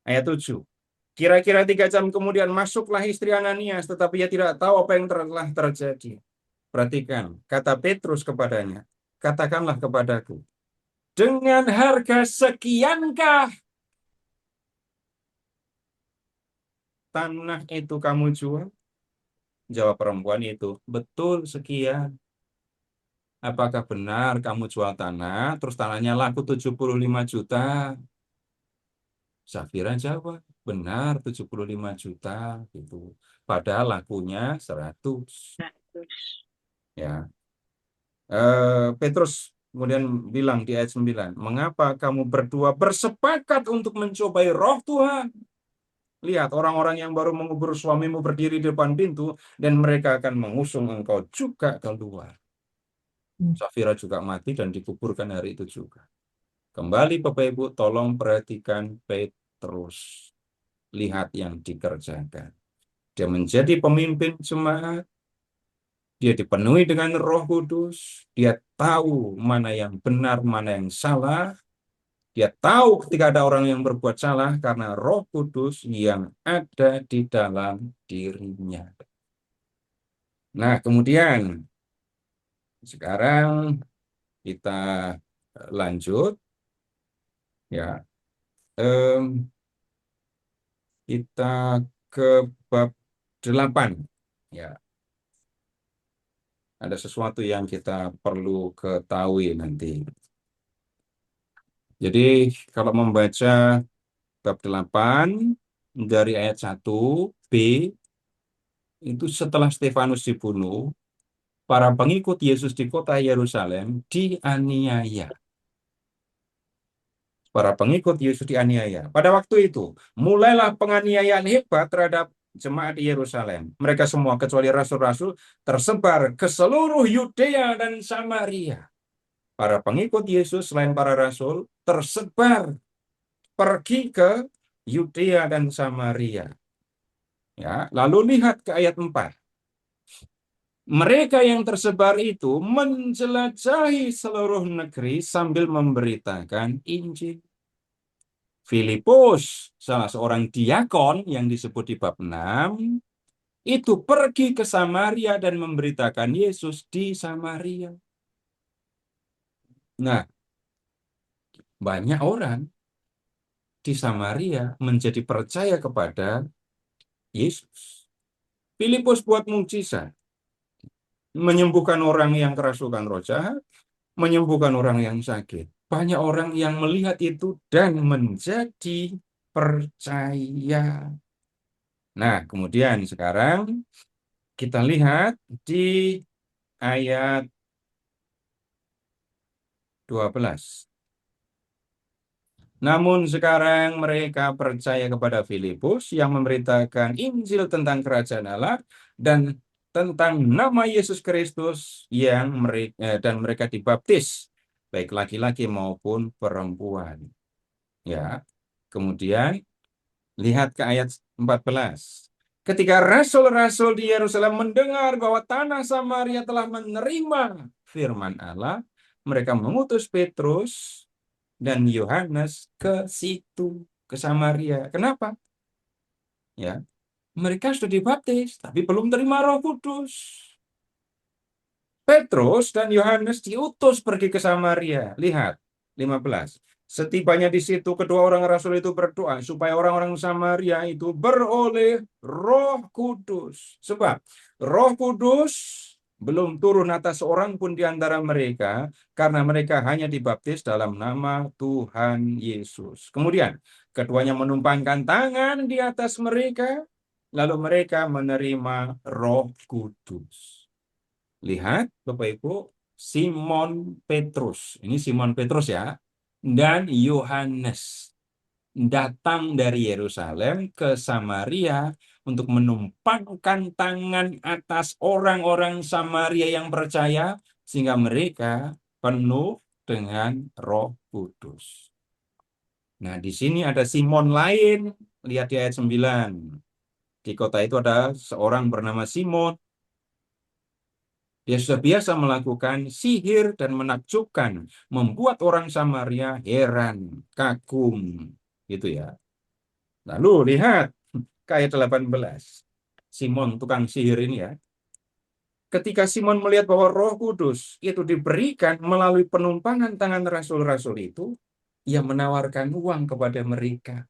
Ayat 7. Kira-kira 3 jam kemudian masuklah istri Ananias, tetapi ia tidak tahu apa yang telah terjadi. Perhatikan, kata Petrus kepadanya, katakanlah kepadaku, dengan harga sekiankah tanah itu kamu jual? Jawab perempuan itu, betul sekian. Apakah benar kamu jual tanah, terus tanahnya laku 75 juta? Safira jawab, benar 75 juta. Gitu. Padahal lakunya 100. Ya. Petrus kemudian bilang di ayat 9, mengapa kamu berdua bersepakat untuk mencobai roh Tuhan? Lihat, orang-orang yang baru mengubur suamimu berdiri di depan pintu, dan mereka akan mengusung engkau juga keluar. Safira juga mati dan dikuburkan hari itu juga. Kembali Bapak Ibu, tolong perhatikan Petrus. Lihat yang dikerjakan. Dia menjadi pemimpin jemaat. Dia dipenuhi dengan Roh Kudus. Dia tahu mana yang benar, mana yang salah. Dia tahu ketika ada orang yang berbuat salah karena Roh Kudus yang ada di dalam dirinya. Nah, kemudian sekarang kita lanjut ya. Kita ke bab 8 ya. Ada sesuatu yang kita perlu ketahui nanti. Jadi kalau membaca bab 8 dari ayat 1b, itu setelah Stefanus dibunuh, para pengikut Yesus di kota Yerusalem dianiaya. Para pengikut Yesus dianiaya. Pada waktu itu, mulailah penganiayaan hebat terhadap jemaat di Yerusalem. Mereka semua kecuali rasul-rasul tersebar ke seluruh Yudea dan Samaria. Para pengikut Yesus selain para rasul tersebar pergi ke Yudea dan Samaria. Ya, lalu lihat ke ayat 4. Mereka yang tersebar itu menjelajahi seluruh negeri sambil memberitakan Injil. Filipus, salah seorang diakon yang disebut di bab 6, itu pergi ke Samaria dan memberitakan Yesus di Samaria. Nah, banyak orang di Samaria menjadi percaya kepada Yesus. Filipus buat mukjizat, menyembuhkan orang yang kerasukan roh jahat, menyembuhkan orang yang sakit. Banyak orang yang melihat itu dan menjadi percaya. Nah, kemudian sekarang kita lihat di ayat 12. Namun sekarang mereka percaya kepada Filipus yang memberitakan Injil tentang kerajaan Allah dan tentang nama Yesus Kristus dan mereka dibaptis, baik laki-laki maupun perempuan. Ya. Kemudian lihat ke ayat 14. Ketika rasul-rasul di Yerusalem mendengar bahwa tanah Samaria telah menerima firman Allah, mereka mengutus Petrus dan Yohanes ke situ, ke Samaria. Kenapa? Ya, mereka sudah dibaptis, tapi belum terima Roh Kudus. Petrus dan Yohanes diutus pergi ke Samaria. Lihat, 15. Setibanya di situ, kedua orang rasul itu berdoa supaya orang-orang Samaria itu beroleh Roh Kudus. Sebab Roh Kudus belum turun atas seorang pun di antara mereka, karena mereka hanya dibaptis dalam nama Tuhan Yesus. Kemudian, keduanya menumpangkan tangan di atas mereka, lalu mereka menerima Roh Kudus. Lihat, Bapak Ibu, Simon Petrus. Ini Simon Petrus ya. Dan Yohanes datang dari Yerusalem ke Samaria untuk menumpangkan tangan atas orang-orang Samaria yang percaya sehingga mereka penuh dengan Roh Kudus. Nah, di sini ada Simon lain. Lihat di ayat 9. Di kota itu ada seorang bernama Simon. Dia sudah biasa melakukan sihir dan menakjubkan, membuat orang Samaria heran, kagum, gitu ya. Lalu lihat ke ayat 18. Simon tukang sihir ini ya. Ketika Simon melihat bahwa Roh Kudus itu diberikan melalui penumpangan tangan rasul-rasul itu, ia menawarkan uang kepada mereka.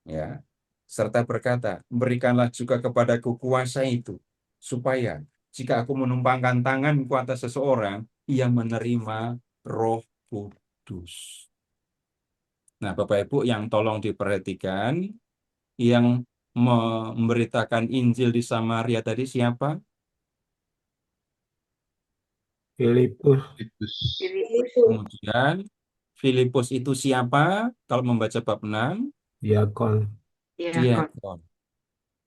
Ya, serta berkata, berikanlah juga kepadaku kuasa itu, supaya jika aku menumpangkan tanganku atas seseorang, ia menerima Roh Kudus. Nah, Bapak Ibu yang tolong diperhatikan, yang memberitakan Injil di Samaria tadi siapa? Filipus, Filipus. Kemudian Filipus itu siapa? Kalau membaca bab 6, diakon, diakon.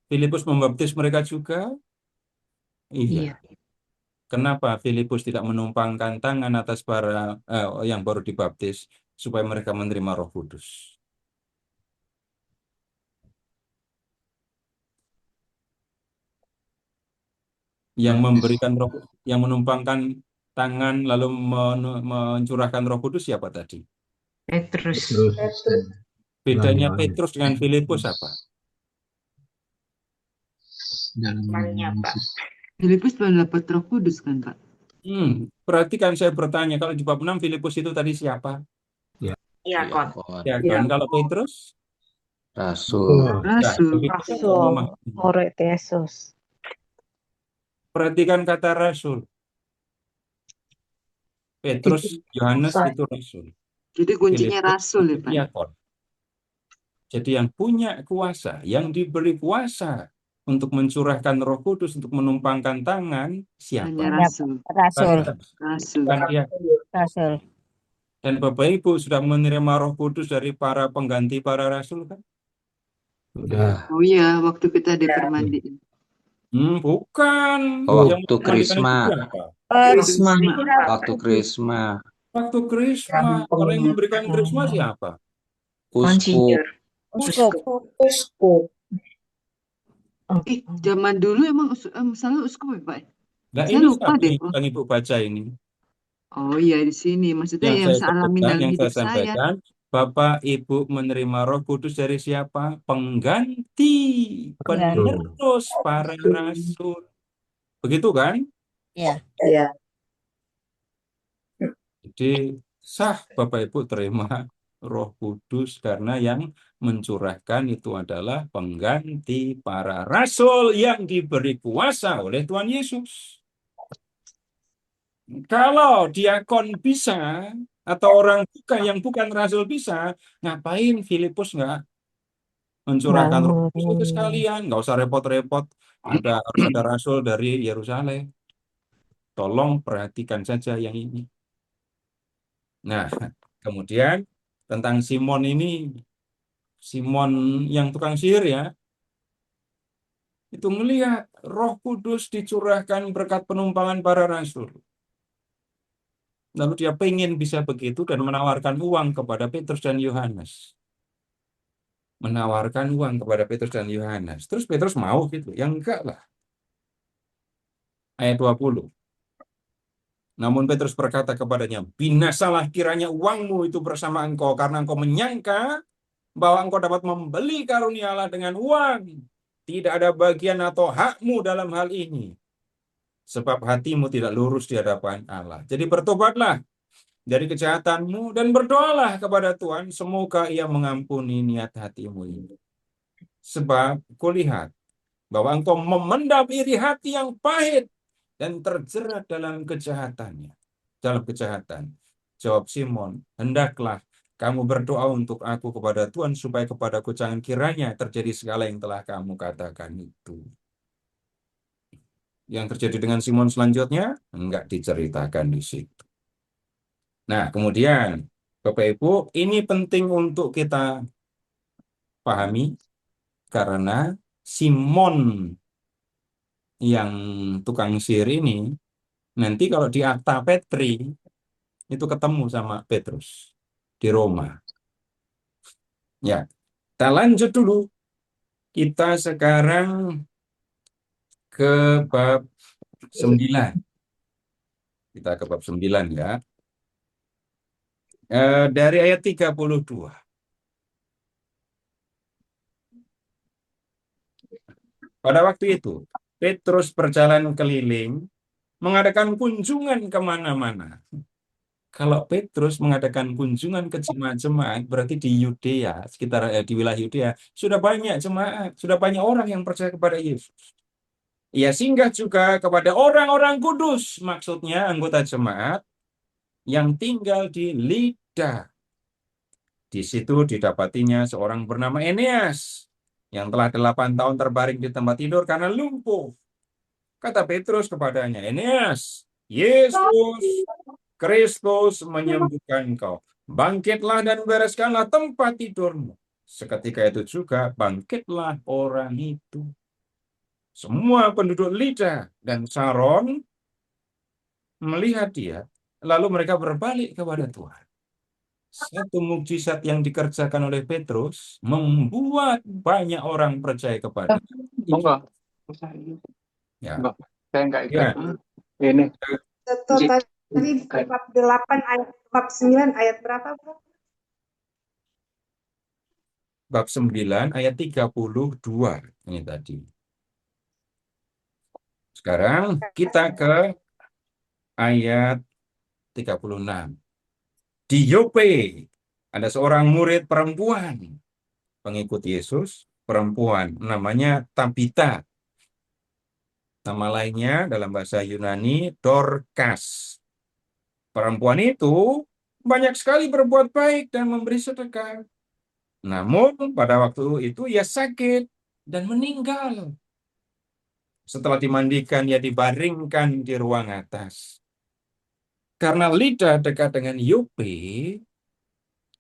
Filipus membaptis mereka juga? Iya. Iya. Kenapa Filipus tidak menumpangkan tangan atas para yang baru dibaptis supaya mereka menerima Roh Kudus? Yang memberikan Roh, yang menumpangkan tangan lalu mencurahkan Roh Kudus siapa tadi? Petrus. terus Petrus. Bedanya Yohanes. Petrus dengan Filipus apa? Temannya, Pak. Filipus belum dapat Roh Kudus kan, Pak? Perhatikan saya bertanya, kalau di bab 6 Filipus itu tadi siapa? Iya, Kon. Ya kan, kalau Petrus? Rasul. Ya, Rasul. begitu kan Rasul, memahami. murid Yesus. Perhatikan kata Rasul. Petrus, Yohanes itu Rasul. Jadi kuncinya Filipus rasul ya, itu Pak? diakon. Jadi yang punya kuasa, yang diberi kuasa untuk mencurahkan Roh Kudus, untuk menumpangkan tangan, Hanya siapa? rasul. Rasul, Rasul. Bukan dia. Rasul. Dan Bapak Ibu sudah menerima Roh Kudus dari para pengganti para rasul kan? Udah. Oh iya, waktu kita dipermandiin. Bukan. Oh, Yang waktu memandikan Krisma. itu siapa? Krisma. Waktu Krisma. Waktu Krisma. Kalau yang memberikan Krisma siapa? Uskup. Monsinyur. Uskup. Uskup. Zaman dulu emang misalnya uskup ya, Pak? Nah, Saya ini lupa siapa deh, yang Ibu baca ini? Oh iya di sini. Maksudnya Yang yang saya saya alamin sebutkan, dalam yang hidup saya sampaikan, Bapak Ibu menerima Roh Kudus dari siapa? Pengganti, penerus para rasul. Begitu kan? Ya. Ya. Jadi sah Bapak Ibu terima Roh Kudus karena yang mencurahkan itu adalah pengganti para rasul yang diberi kuasa oleh Tuhan Yesus. Kalau diakon bisa atau orang yang bukan rasul bisa, ngapain Filipus nggak mencurahkan Roh Kudus itu sekalian? Nggak usah repot-repot. Harus ada rasul dari Yerusalem. Tolong perhatikan saja yang ini. Nah, kemudian tentang Simon ini, Simon yang tukang sihir ya, itu melihat Roh Kudus dicurahkan berkat penumpangan para rasul. Lalu dia pengen bisa begitu dan menawarkan uang kepada Petrus dan Yohanes. Menawarkan uang kepada Petrus dan Yohanes. Terus Petrus mau gitu. Ya enggak lah. Ayat 20. Namun Petrus berkata kepadanya, binasalah kiranya uangmu itu bersama engkau, karena engkau menyangka bahwa engkau dapat membeli karunia Allah dengan uang. Tidak ada bagian atau hakmu dalam hal ini. Sebab hatimu tidak lurus di hadapan Allah. Jadi bertobatlah dari kejahatanmu dan berdoalah kepada Tuhan, semoga Ia mengampuni niat hatimu ini. Sebab kulihat bahwa engkau memendam iri hati yang pahit dan terjerat dalam kejahatannya. Dalam kejahatan. Jawab Simon, hendaklah kamu berdoa untuk aku kepada Tuhan supaya kepadaku jangan kiranya terjadi segala yang telah kamu katakan itu. Yang terjadi dengan Simon selanjutnya enggak diceritakan di situ. Nah, kemudian Bapak Ibu, ini penting untuk kita pahami karena Simon yang tukang sihir ini nanti kalau di Akta Petri itu ketemu sama Petrus di Roma. Ya, kita lanjut dulu. Kita sekarang ke bab 9. Kita ke bab 9 ya. Dari ayat 32. Pada waktu itu, Petrus berjalan keliling, mengadakan kunjungan kemana-mana. Kalau Petrus mengadakan kunjungan ke jemaat-jemaat, berarti di Yudea, sekitar di wilayah Yudea, sudah banyak jemaat, sudah banyak orang yang percaya kepada Yesus. Ia singgah juga kepada orang-orang kudus, maksudnya anggota jemaat yang tinggal di Lida. Di situ didapatinya seorang bernama Eneas, yang telah 8 tahun terbaring di tempat tidur karena lumpuh. Kata Petrus kepadanya, Eneas, Yesus Kristus menyembuhkan engkau. Bangkitlah dan bereskanlah tempat tidurmu. Seketika itu juga bangkitlah orang itu. Semua penduduk Lida dan Saron melihat dia, lalu mereka berbalik kepada Tuhan. Satu mukjizat yang dikerjakan oleh Petrus membuat banyak orang percaya kepada Enggak. ya. Enggak. Saya enggak ikut. Ya. Ini. Tadi bab 8 ayat bab 9 ayat berapa, Bu? Bab 9 ayat 32 ini tadi. Sekarang kita ke ayat 36. Di Yope ada seorang murid perempuan pengikut Yesus, perempuan namanya Tabita. Nama lainnya dalam bahasa Yunani Dorcas. Perempuan itu banyak sekali berbuat baik dan memberi sedekah. Namun pada waktu itu ia sakit dan meninggal. Setelah dimandikan, ia dibaringkan di ruang atas. Karena Lida dekat dengan Yope,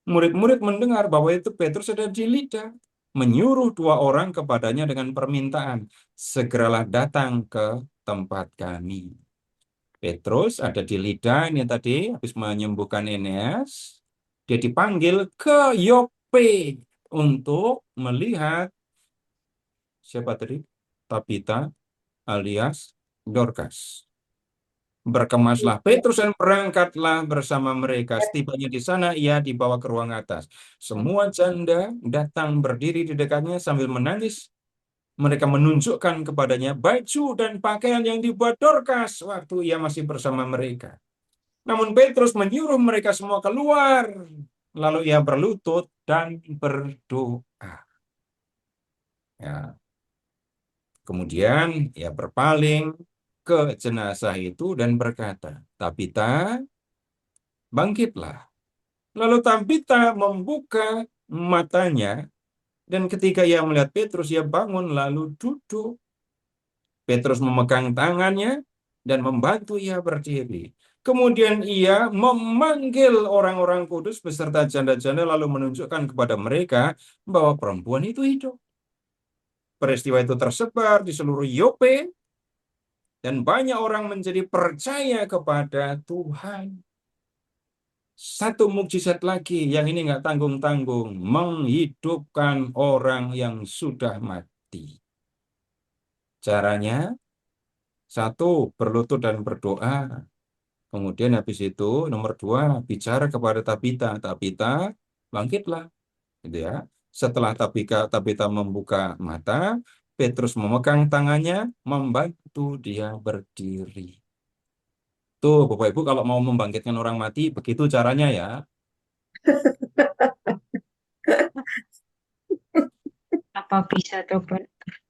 murid-murid mendengar bahwa itu Petrus ada di Lida. Menyuruh 2 orang kepadanya dengan permintaan, segeralah datang ke tempat kami. Petrus ada di Lida, ini tadi, habis menyembuhkan Eneas. Dia dipanggil ke Yope untuk melihat siapa tadi? Tabita alias Dorcas. Berkemaslah Petrus dan berangkatlah bersama mereka. Setibanya di sana, ia dibawa ke ruang atas. Semua janda datang berdiri di dekatnya sambil menangis. Mereka menunjukkan kepadanya baju dan pakaian yang dibuat Dorcas waktu ia masih bersama mereka. Namun Petrus menyuruh mereka semua keluar. Lalu ia berlutut dan berdoa. Ya. Kemudian ia berpaling ke jenazah itu dan berkata, Tabita, bangkitlah. Lalu Tabita membuka matanya, dan ketika ia melihat Petrus, ia bangun lalu duduk. Petrus memegang tangannya dan membantu ia berdiri. Kemudian ia memanggil orang-orang kudus beserta janda-janda lalu menunjukkan kepada mereka bahwa perempuan itu hidup. Peristiwa itu tersebar di seluruh Yope dan banyak orang menjadi percaya kepada Tuhan. Satu mukjizat lagi yang ini nggak tanggung-tanggung, menghidupkan orang yang sudah mati. Caranya, satu, berlutut dan berdoa. Kemudian habis itu, nomor dua, bicara kepada Tabita. Tabita, bangkitlah. Gitu ya. Setelah Tabita membuka mata, Petrus memegang tangannya, membantu dia berdiri. Tuh, Bapak Ibu, kalau mau membangkitkan orang mati, begitu caranya ya. Apa bisa coba?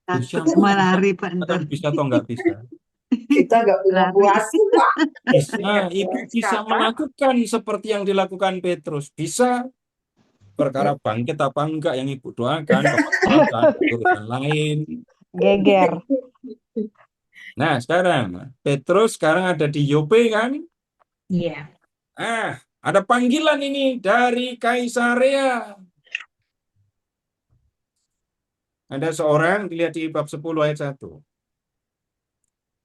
Takut Bisa, semua lari Pak atau ntar. bisa atau nggak bisa. Kita nggak punya Lari. puasa, Pak. Bisa, Ibu bisa Sekarang. melakukan seperti yang dilakukan Petrus. Bisa. Perkara bangkit apa enggak yang Ibu doakan, Bapak doakan, urusan lain. Geger. Nah, sekarang Petrus sekarang ada di Yope kan? Iya. Ada panggilan ini dari Kaisarea. Ada seorang, dilihat di bab 10 ayat 1.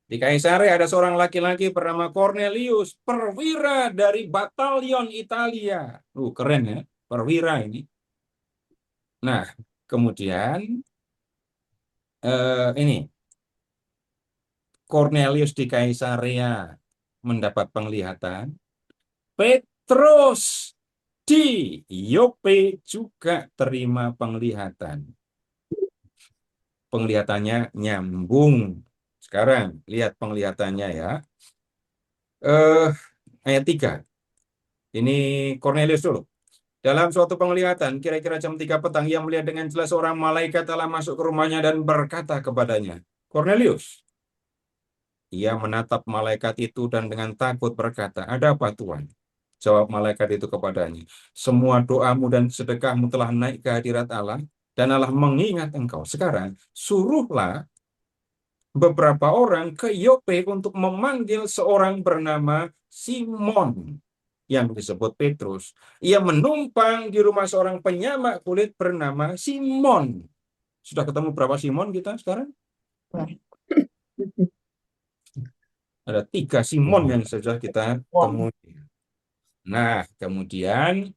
Di Kaisarea ada seorang laki-laki bernama Cornelius, perwira dari batalion Italia. Keren ya, perwira ini. Nah, kemudian ini Cornelius di Kaisarea mendapat penglihatan. Petrus di Yope juga terima penglihatan. Penglihatannya nyambung. Sekarang lihat penglihatannya ya. Ayat 3. Ini Cornelius dulu. Dalam suatu penglihatan, kira-kira jam 3 petang, ia melihat dengan jelas seorang malaikat telah masuk ke rumahnya dan berkata kepadanya, Cornelius. Ia menatap malaikat itu dan dengan takut berkata, ada apa Tuhan? Jawab malaikat itu kepadanya, semua doamu dan sedekahmu telah naik ke hadirat Allah, dan Allah mengingat engkau. Sekarang, suruhlah beberapa orang ke Yope untuk memanggil seorang bernama Simon, yang disebut Petrus. Ia menumpang di rumah seorang penyamak kulit bernama Simon. Sudah ketemu berapa Simon kita sekarang? Ada 3 Simon yang sudah kita temui. Nah, kemudian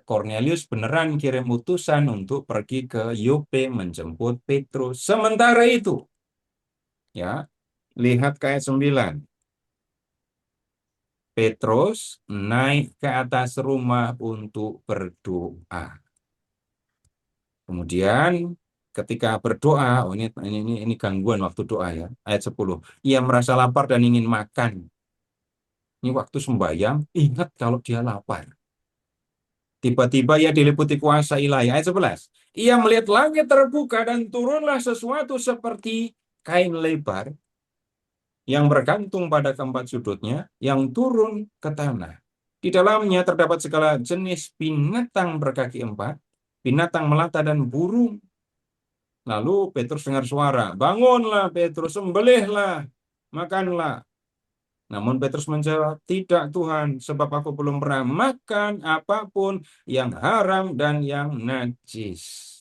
Cornelius beneran kirim utusan untuk pergi ke Yope menjemput Petrus. Sementara itu, ya, lihat ke ayat 9. Petrus naik ke atas rumah untuk berdoa. Kemudian ketika berdoa, ini gangguan waktu doa ya, ayat 10. Ia merasa lapar dan ingin makan. Ini waktu sembahyang, ingat kalau dia lapar. Tiba-tiba ia diliputi kuasa ilahi. Ayat 11. Ia melihat langit terbuka dan turunlah sesuatu seperti kain lebar yang bergantung pada keempat sudutnya, yang turun ke tanah. Di dalamnya terdapat segala jenis binatang berkaki 4, binatang melata dan burung. Lalu Petrus dengar suara, bangunlah Petrus, sembelihlah, makanlah. Namun Petrus menjawab, tidak Tuhan, sebab aku belum pernah makan apapun yang haram dan yang najis.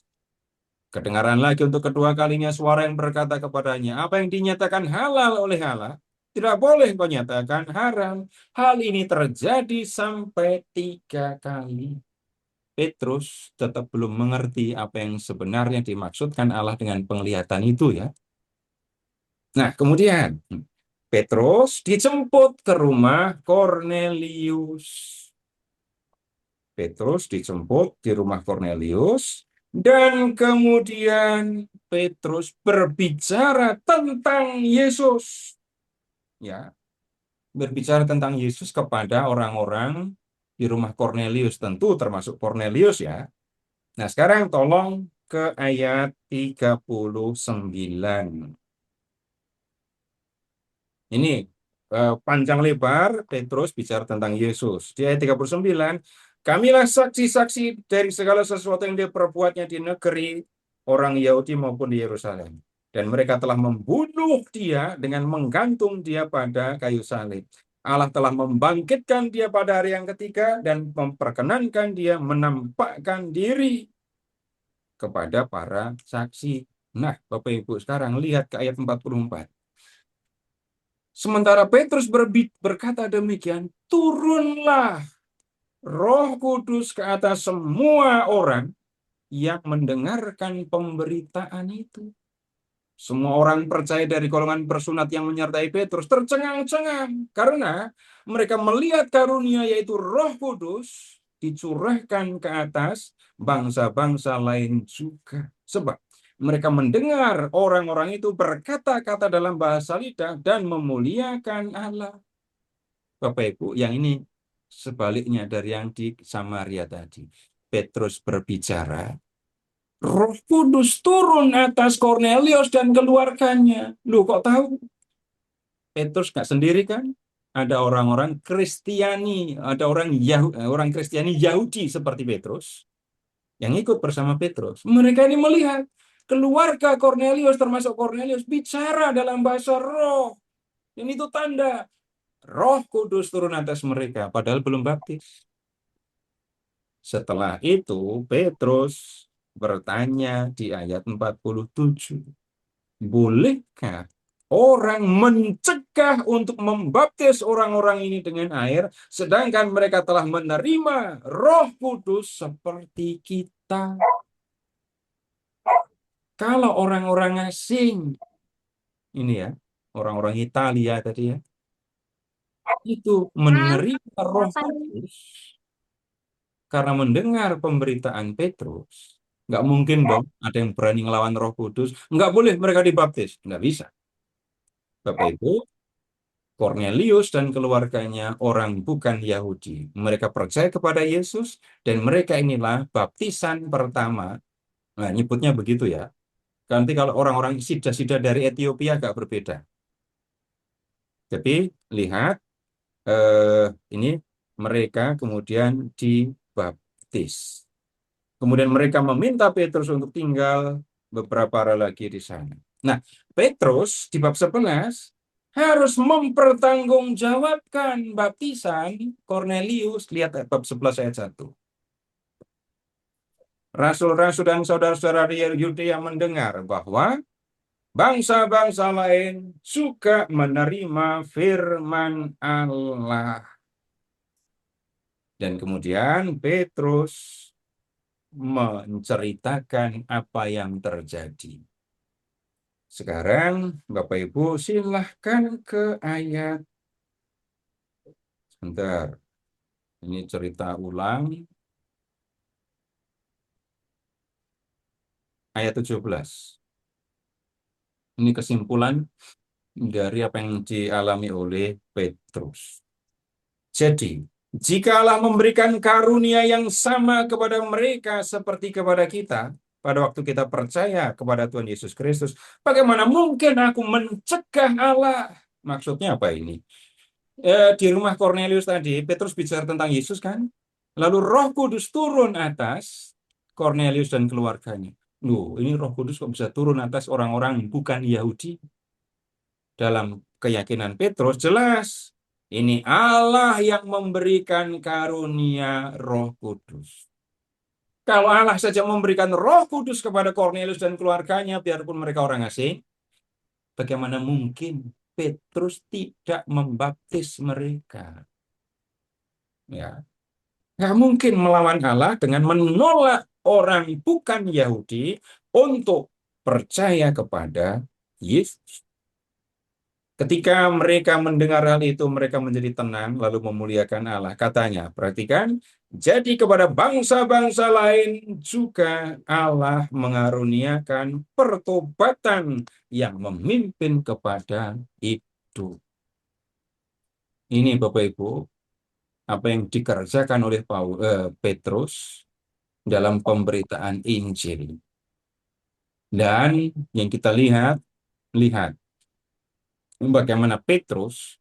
Kedengaran lagi untuk kedua kalinya suara yang berkata kepadanya, apa yang dinyatakan halal oleh Allah, tidak boleh kau nyatakan haram. Hal ini terjadi sampai 3 kali. Petrus tetap belum mengerti apa yang sebenarnya dimaksudkan Allah dengan penglihatan itu ya. Nah, kemudian Petrus dijemput ke rumah Kornelius. Petrus dijemput di rumah Kornelius, dan kemudian Petrus berbicara tentang Yesus. Ya, berbicara tentang Yesus kepada orang-orang di rumah Kornelius, tentu termasuk Kornelius ya. Nah, sekarang tolong ke ayat 39. Ini panjang lebar Petrus bicara tentang Yesus. Di ayat 39, kamilah saksi-saksi dari segala sesuatu yang dia perbuatnya di negeri orang Yahudi maupun di Yerusalem. Dan mereka telah membunuh dia dengan menggantung dia pada kayu salib. Allah telah membangkitkan dia pada hari yang ketiga dan memperkenankan dia menampakkan diri kepada para saksi. Nah, Bapak Ibu sekarang lihat ke ayat 44. Sementara Petrus berkata demikian, turunlah Roh Kudus ke atas semua orang yang mendengarkan pemberitaan itu. Semua orang percaya dari golongan bersunat yang menyertai Petrus tercengang-cengang karena mereka melihat karunia yaitu Roh Kudus dicurahkan ke atas bangsa-bangsa lain juga. Sebab mereka mendengar orang-orang itu berkata-kata dalam bahasa lidah dan memuliakan Allah. Bapak Ibu, yang ini sebaliknya dari yang di Samaria tadi. Petrus berbicara, Roh Kudus turun atas Kornelius dan keluarganya. Loh, kok tahu? Petrus nggak sendiri kan? Ada orang-orang Kristiani, ada orang Kristiani Yahudi seperti Petrus yang ikut bersama Petrus. Mereka ini melihat keluarga Kornelius, termasuk Kornelius, bicara dalam bahasa roh. Dan itu tanda Roh Kudus turun atas mereka, padahal belum baptis. Setelah itu, Petrus bertanya di ayat 47, bolehkah orang mencegah untuk membaptis orang-orang ini dengan air, sedangkan mereka telah menerima Roh Kudus seperti kita? Kalau orang-orang asing, ini ya, orang-orang Italia tadi ya, itu menerima Roh Kudus karena mendengar pemberitaan Petrus, nggak mungkin dong ada yang berani ngelawan Roh Kudus. Nggak boleh mereka dibaptis, nggak bisa. Bapak Ibu, Kornelius dan keluarganya orang bukan Yahudi. Mereka percaya kepada Yesus dan mereka inilah baptisan pertama. Nah, nyebutnya begitu ya. Nanti kalau orang-orang sida-sida dari Ethiopia agak berbeda. Tapi lihat ini mereka kemudian dibaptis. Kemudian mereka meminta Petrus untuk tinggal beberapa hari lagi di sana. Nah, Petrus di bab 11 harus mempertanggungjawabkan baptisan Kornelius. Lihat bab 11 ayat 1. Rasul-rasul dan saudara-saudara di Yudea mendengar bahwa bangsa-bangsa lain suka menerima firman Allah. Dan kemudian Petrus menceritakan apa yang terjadi. Sekarang Bapak Ibu silahkan ke ayat. Sebentar. Ini cerita ulang. Ayat 17. Ini kesimpulan dari apa yang dialami oleh Petrus. Jadi, jika Allah memberikan karunia yang sama kepada mereka seperti kepada kita, pada waktu kita percaya kepada Tuhan Yesus Kristus, bagaimana mungkin aku mencegah Allah? Maksudnya apa ini? Di rumah Kornelius tadi, Petrus bicara tentang Yesus kan? Lalu Roh Kudus turun atas Kornelius dan keluarganya. Loh, ini Roh Kudus kok bisa turun atas orang-orang bukan Yahudi? Dalam keyakinan Petrus jelas, ini Allah yang memberikan karunia Roh Kudus. Kalau Allah saja memberikan Roh Kudus kepada Kornelius dan keluarganya, biarpun mereka orang asing, bagaimana mungkin Petrus tidak membaptis mereka? Ya, nggak mungkin melawan Allah dengan menolak orang bukan Yahudi untuk percaya kepada Yesus. Ketika mereka mendengar hal itu, mereka menjadi tenang, lalu memuliakan Allah. Katanya, perhatikan, jadi kepada bangsa-bangsa lain juga Allah mengaruniakan pertobatan yang memimpin kepada hidup. Ini Bapak Ibu, apa yang dikerjakan oleh Petrus dalam pemberitaan Injil. Dan yang kita lihat bagaimana Petrus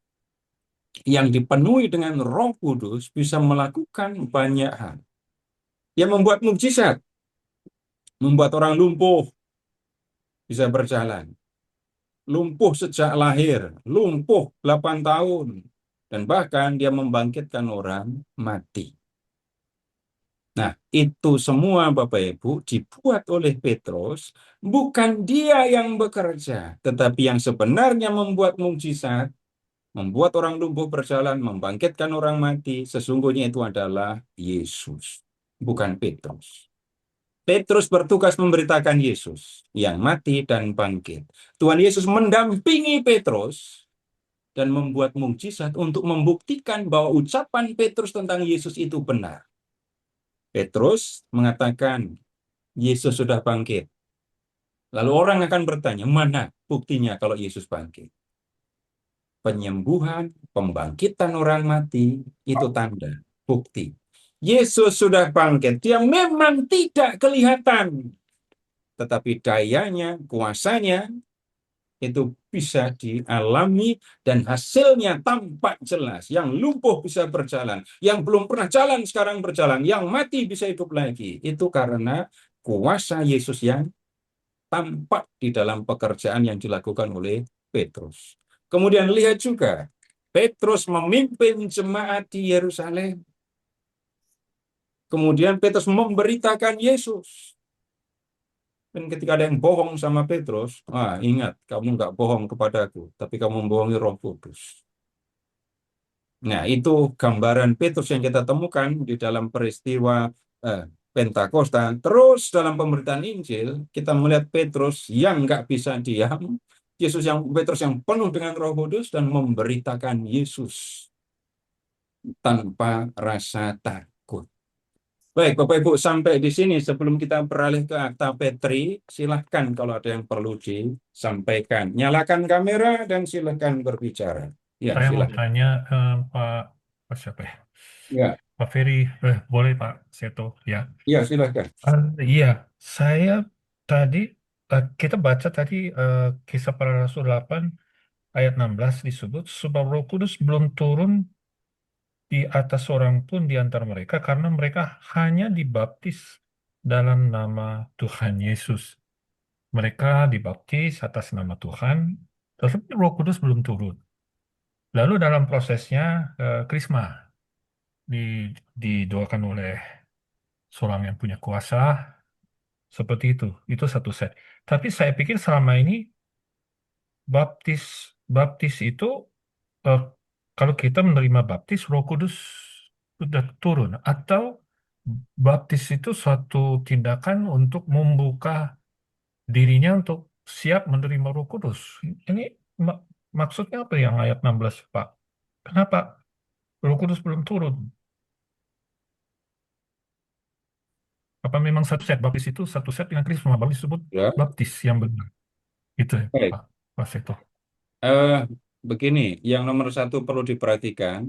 yang dipenuhi dengan Roh Kudus bisa melakukan banyak hal. Yang membuat mukjizat, membuat orang lumpuh bisa berjalan. Lumpuh sejak lahir, lumpuh 8 tahun. Dan bahkan dia membangkitkan orang mati. Nah, itu semua Bapak Ibu dibuat oleh Petrus, bukan dia yang bekerja, tetapi yang sebenarnya membuat mukjizat, membuat orang lumpuh berjalan, membangkitkan orang mati, sesungguhnya itu adalah Yesus, bukan Petrus. Petrus bertugas memberitakan Yesus yang mati dan bangkit. Tuhan Yesus mendampingi Petrus dan membuat mukjizat untuk membuktikan bahwa ucapan Petrus tentang Yesus itu benar. Petrus mengatakan, Yesus sudah bangkit. Lalu orang akan bertanya, mana buktinya kalau Yesus bangkit? Penyembuhan, pembangkitan orang mati, itu tanda, bukti. Yesus sudah bangkit, dia memang tidak kelihatan. Tetapi dayanya, kuasanya, itu bisa dialami dan hasilnya tampak jelas. Yang lumpuh bisa berjalan, yang belum pernah jalan sekarang berjalan, yang mati bisa hidup lagi. Itu karena kuasa Yesus yang tampak di dalam pekerjaan yang dilakukan oleh Petrus. Kemudian lihat juga, Petrus memimpin jemaat di Yerusalem. Kemudian Petrus memberitakan Yesus. Dan ketika ada yang bohong sama Petrus, ingat, kamu nggak bohong kepadaku, tapi kamu membohongi Roh Kudus. Nah, itu gambaran Petrus yang kita temukan di dalam peristiwa Pentakosta. Terus dalam pemberitaan Injil, kita melihat Petrus yang nggak bisa diam, Petrus yang penuh dengan Roh Kudus dan memberitakan Yesus tanpa rasa takut. Baik, Bapak Ibu, sampai di sini sebelum kita beralih ke Akta Petri, silahkan kalau ada yang perlu disampaikan. Nyalakan kamera dan silahkan berbicara. Ya, Saya mau silahkan. tanya Pak siapa ya? Ya, Pak Ferry, boleh Pak Seto ya? ya silahkan. Iya, saya tadi kita baca tadi Kisah Para Rasul 8 ayat 16 disebut sebab Roh Kudus belum turun di atas seorang pun di antara mereka karena mereka hanya dibaptis dalam nama Tuhan Yesus. Mereka dibaptis atas nama Tuhan, tetapi Roh Kudus belum turun. Lalu dalam prosesnya Krisma didoakan oleh seorang yang punya kuasa seperti itu. Itu satu set. Tapi saya pikir selama ini baptis itu eh, kalau kita menerima baptis, Roh Kudus sudah turun, atau baptis itu suatu tindakan untuk membuka dirinya untuk siap menerima Roh Kudus. Ini maksudnya apa yang ayat 16, Pak? Kenapa Roh Kudus belum turun? Apa memang satu set baptis itu satu set dengan Kristus? Baptis disebut Ya, baptis yang benar. Itu ya, baik. Pak Seto. Begini, yang nomor satu perlu diperhatikan,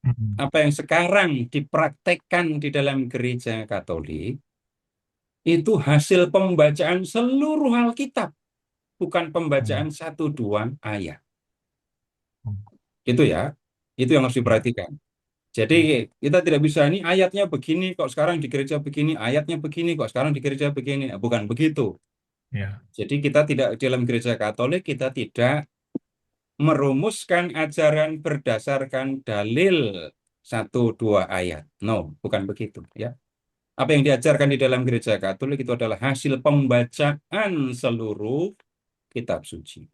Mm-mm. apa yang sekarang dipraktekkan di dalam gereja Katolik, itu hasil pembacaan seluruh Alkitab, bukan pembacaan 1-2 ayat. Itu ya, itu yang harus diperhatikan. Jadi kita tidak bisa, ini ayatnya begini, kok sekarang di gereja begini, ayatnya begini, kok sekarang di gereja begini. Bukan begitu. Ya. Jadi kita tidak, dalam gereja Katolik, kita tidak merumuskan ajaran berdasarkan dalil 1-2 ayat. No, bukan begitu. Ya. Apa yang diajarkan di dalam gereja Katolik itu adalah hasil pembacaan seluruh kitab suci.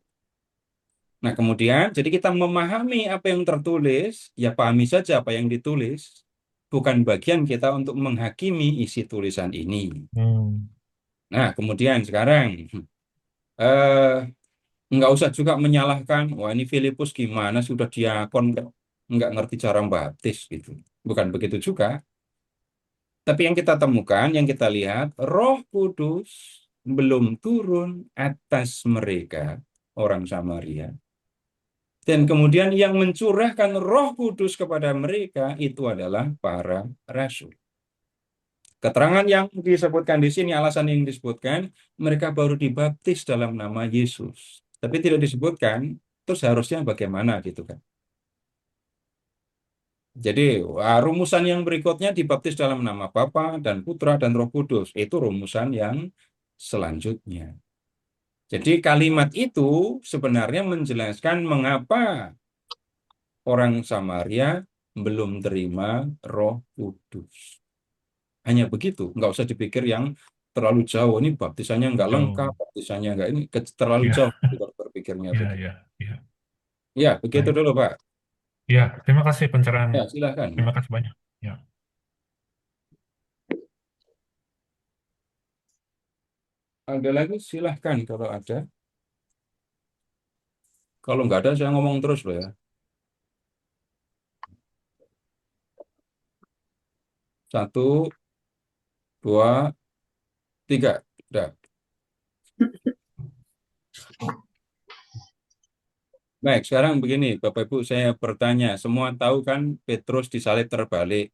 Nah, kemudian, jadi kita memahami apa yang tertulis, ya pahami saja apa yang ditulis, bukan bagian kita untuk menghakimi isi tulisan ini. Hmm. Nah, kemudian sekarang, Nggak usah juga menyalahkan, wah ini Filipus gimana sudah diakon nggak ngerti cara baptis gitu. Bukan begitu juga. Tapi yang kita temukan, yang kita lihat, Roh Kudus belum turun atas mereka, orang Samaria. Dan kemudian yang mencurahkan Roh Kudus kepada mereka itu adalah para rasul. Keterangan yang disebutkan di sini, alasan yang disebutkan, mereka baru dibaptis dalam nama Yesus. Tapi tidak disebutkan, terus harusnya bagaimana gitu kan. Jadi rumusan yang berikutnya dibaptis dalam nama Bapa dan Putra dan Roh Kudus. Itu rumusan yang selanjutnya. Jadi kalimat itu sebenarnya menjelaskan mengapa orang Samaria belum terima Roh Kudus. Hanya begitu, nggak usah dipikir yang terlalu jauh. Ini baptisannya nggak lengkap, Jauh. baptisannya nggak ini terlalu Ya, jauh kita berpikirnya ya, begitu. ya, ya. Ya, begitu Baik. dulu Pak. Ya, terima kasih pencerahan. Ya, silakan. Terima kasih banyak. Ya. Ada lagi silahkan kalau ada. Kalau nggak ada saya ngomong terus loh ya. 1, 2, 3. Udah. Baik, sekarang begini, Bapak Ibu, saya bertanya. Semua tahu kan Petrus disalib terbalik.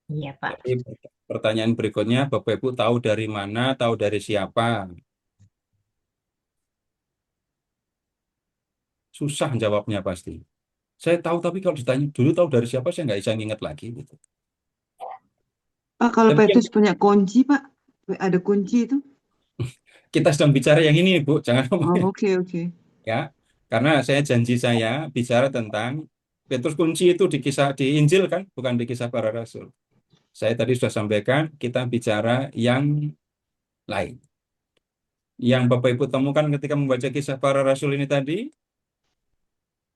Iya, Pak. Jadi pertanyaan berikutnya, Bapak Ibu tahu dari mana, tahu dari siapa? Susah jawabnya pasti. Saya tahu, tapi kalau ditanya dulu tahu dari siapa, saya nggak bisa nginget lagi. Gitu. Pak, kalau Tapi Petrus punya kunci, Pak, ada kunci itu? kita sedang bicara yang ini, Bu. Jangan Oh, ngomongin. oke. Ya, karena saya janji saya bicara tentang Petrus kunci itu di Injil kan, bukan di Kisah Para Rasul. Saya tadi sudah sampaikan, kita bicara yang lain. Yang Bapak Ibu temukan ketika membaca Kisah Para Rasul ini tadi,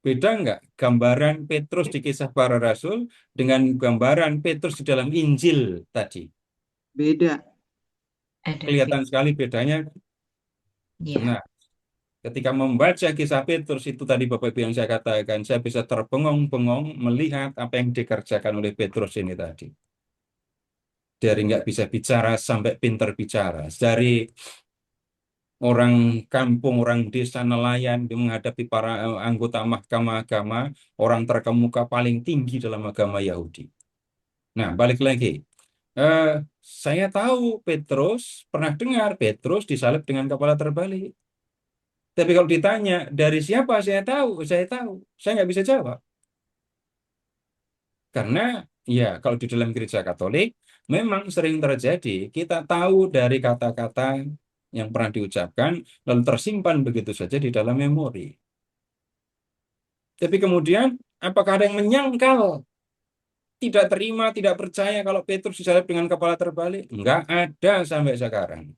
beda nggak gambaran Petrus di Kisah Para Rasul dengan gambaran Petrus di dalam Injil tadi? Beda. Ada Kelihatan sekali bedanya. Iya. Nah, ketika membaca Kisah Petrus itu tadi Bapak Ibu yang saya katakan, saya bisa terbengong-bengong melihat apa yang dikerjakan oleh Petrus ini tadi. Dari nggak bisa bicara sampai pinter bicara. Dari orang kampung, orang desa nelayan menghadapi para anggota mahkamah agama, orang terkemuka paling tinggi dalam agama Yahudi. Nah, balik lagi. Eh, saya tahu Petrus, pernah dengar Petrus disalib dengan kepala terbalik. Tapi kalau ditanya dari siapa saya tahu. Saya nggak bisa jawab. Karena ya kalau di dalam gereja Katolik memang sering terjadi kita tahu dari kata-kata yang pernah diucapkan lalu tersimpan begitu saja di dalam memori. Tapi kemudian apakah ada yang menyangkal, tidak terima, tidak percaya kalau Petrus disalib dengan kepala terbalik? Enggak ada sampai sekarang.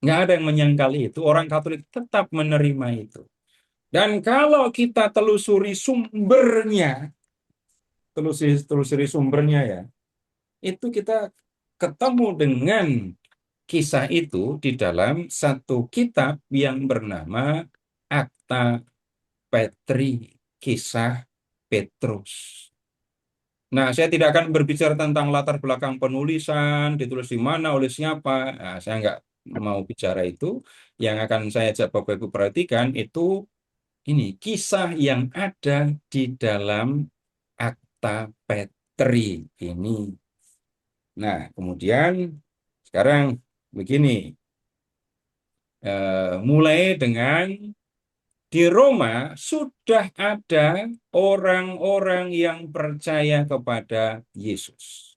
Enggak ada yang menyangkal itu. Orang Katolik tetap menerima itu. Dan kalau kita telusuri sumbernya ya, itu kita ketemu dengan kisah itu di dalam satu kitab yang bernama Akta Petri, Kisah Petrus. Nah, saya tidak akan berbicara tentang latar belakang penulisan, ditulis di mana, oleh siapa. Nah, saya nggak mau bicara itu. Yang akan saya ajak Bapak Ibu perhatikan itu ini kisah yang ada di dalam Akta Petri ini. Nah, kemudian sekarang begini, mulai dengan di Roma sudah ada orang-orang yang percaya kepada Yesus.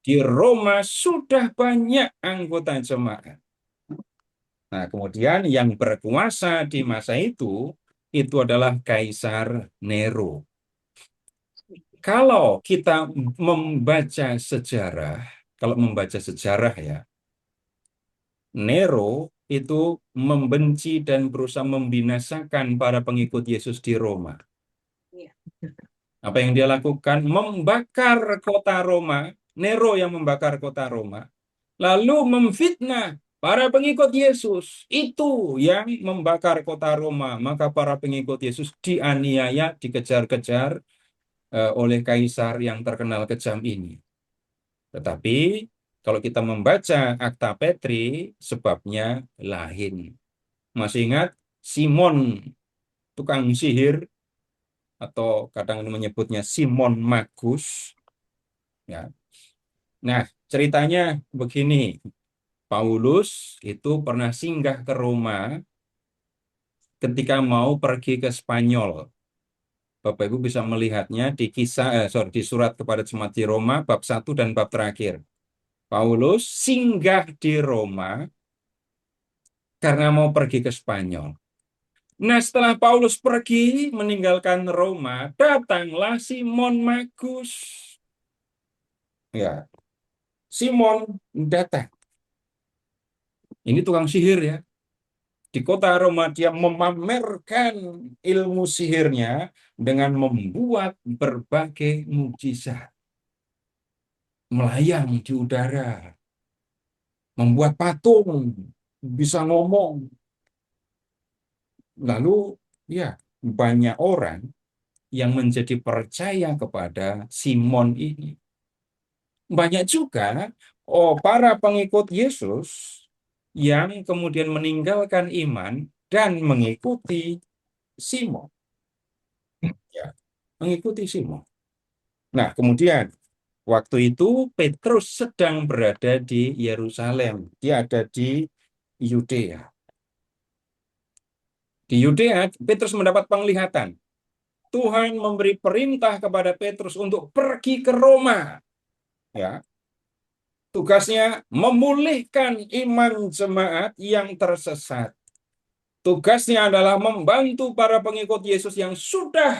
Di Roma sudah banyak anggota jemaat. Nah, kemudian yang berkuasa di masa itu adalah Kaisar Nero. Kalau kita membaca sejarah, ya, Nero itu membenci dan berusaha membinasakan para pengikut Yesus di Roma. Apa yang dia lakukan? Membakar kota Roma. Nero yang membakar kota Roma. Lalu memfitnah Para pengikut Yesus itu yang membakar kota Roma, maka para pengikut Yesus dianiaya, dikejar-kejar oleh kaisar yang terkenal kejam ini. Tetapi kalau kita membaca Akta Petri, sebabnya lain. Masih ingat Simon tukang sihir, atau kadang menyebutnya Simon Magus, ya. Nah, ceritanya begini. Paulus itu pernah singgah ke Roma ketika mau pergi ke Spanyol. Bapak Ibu bisa melihatnya di di surat kepada jemaat di Roma bab 1 dan bab terakhir. Paulus singgah di Roma karena mau pergi ke Spanyol. Nah, setelah Paulus pergi meninggalkan Roma, datanglah Simon Magus. Ya, Simon datang. Ini tukang sihir ya. Di kota Roma dia memamerkan ilmu sihirnya dengan membuat berbagai mukjizat. Melayang di udara, membuat patung, bisa ngomong. Lalu ya banyak orang yang menjadi percaya kepada Simon ini. Banyak juga para pengikut Yesus yang kemudian meninggalkan iman dan mengikuti Simon. Ya, mengikuti Simon. Nah, kemudian waktu itu Petrus sedang berada di Yerusalem. Dia ada di Yudea. Di Yudea, Petrus mendapat penglihatan. Tuhan memberi perintah kepada Petrus untuk pergi ke Roma. Ya. Tugasnya memulihkan iman jemaat yang tersesat. Tugasnya adalah membantu para pengikut Yesus yang sudah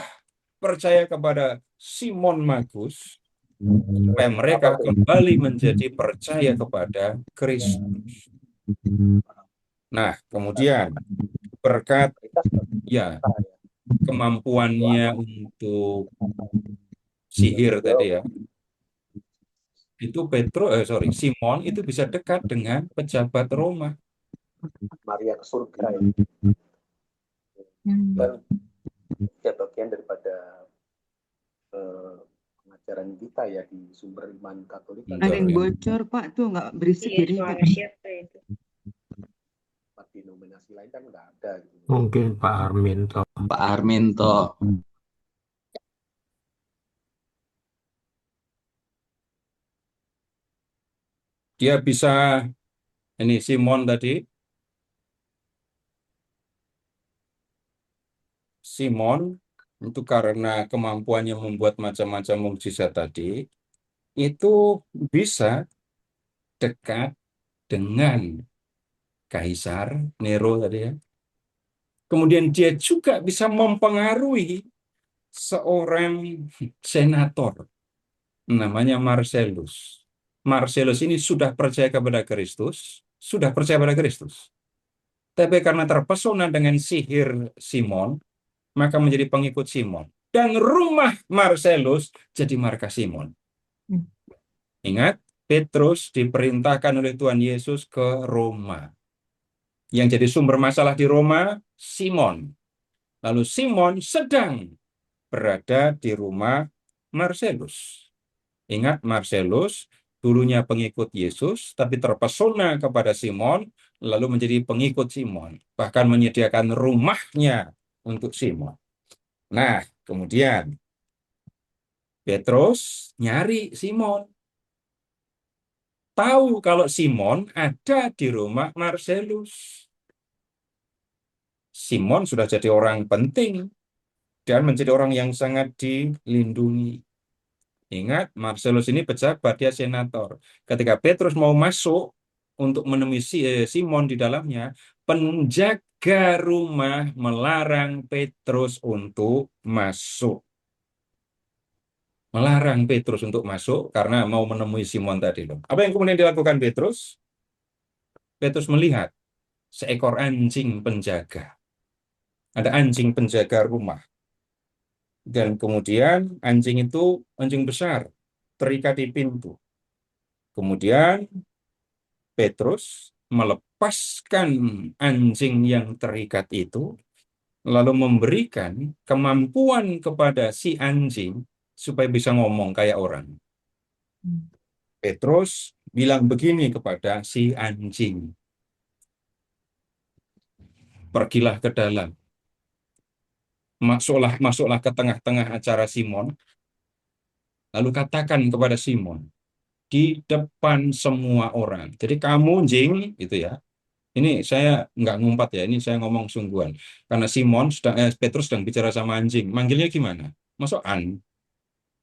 percaya kepada Simon Magus supaya mereka kembali menjadi percaya kepada Kristus. Nah, kemudian berkat ya kemampuannya untuk sihir tadi ya, itu Simon itu bisa dekat dengan pejabat Roma. Maria ke surga ya. Dan ya bagian daripada pengajaran kita ya di sumber iman Katolik. Ada yang bocor Pak, tuh nggak berisik Iya, jadi suara Pak. siapa itu? Denominasi lain kan nggak ada gitu. Mungkin Pak Arminto. Pak Arminto. Dia bisa, ini Simon tadi, Simon itu karena kemampuannya membuat macam-macam mukjizat tadi, itu bisa dekat dengan Kaisar Nero tadi ya. Kemudian dia juga bisa mempengaruhi seorang senator namanya Marcellus. Marcellus ini sudah percaya kepada Kristus, Tapi karena terpesona dengan sihir Simon, maka menjadi pengikut Simon. Dan rumah Marcellus jadi markas Simon. Ingat, Petrus diperintahkan oleh Tuhan Yesus ke Roma. Yang jadi sumber masalah di Roma, Simon. Lalu Simon sedang berada di rumah Marcellus. Ingat, Marcellus dulunya pengikut Yesus, tapi terpesona kepada Simon, lalu menjadi pengikut Simon. Bahkan menyediakan rumahnya untuk Simon. Nah, kemudian Petrus nyari Simon. Tahu kalau Simon ada di rumah Marcellus. Simon sudah jadi orang penting dan menjadi orang yang sangat dilindungi. Ingat, Marcellus ini pejabat, dia senator. Ketika Petrus mau masuk untuk menemui Simon di dalamnya, penjaga rumah melarang Petrus untuk masuk. Melarang Petrus untuk masuk karena mau menemui Simon tadi. Apa yang kemudian dilakukan Petrus? Petrus melihat seekor anjing penjaga. Ada anjing penjaga rumah. Dan kemudian anjing itu anjing besar, terikat di pintu. Kemudian Petrus melepaskan anjing yang terikat itu, lalu memberikan kemampuan kepada si anjing supaya bisa ngomong kayak orang. Petrus bilang begini kepada si anjing, pergilah ke dalam, masuklah ke tengah-tengah acara Simon, lalu katakan kepada Simon, di depan semua orang. Jadi kamu, Jing, gitu ya. Ini saya nggak ngumpat ya, ini saya ngomong sungguhan. Karena Petrus sedang bicara sama anjing. Manggilnya gimana? Masuk an.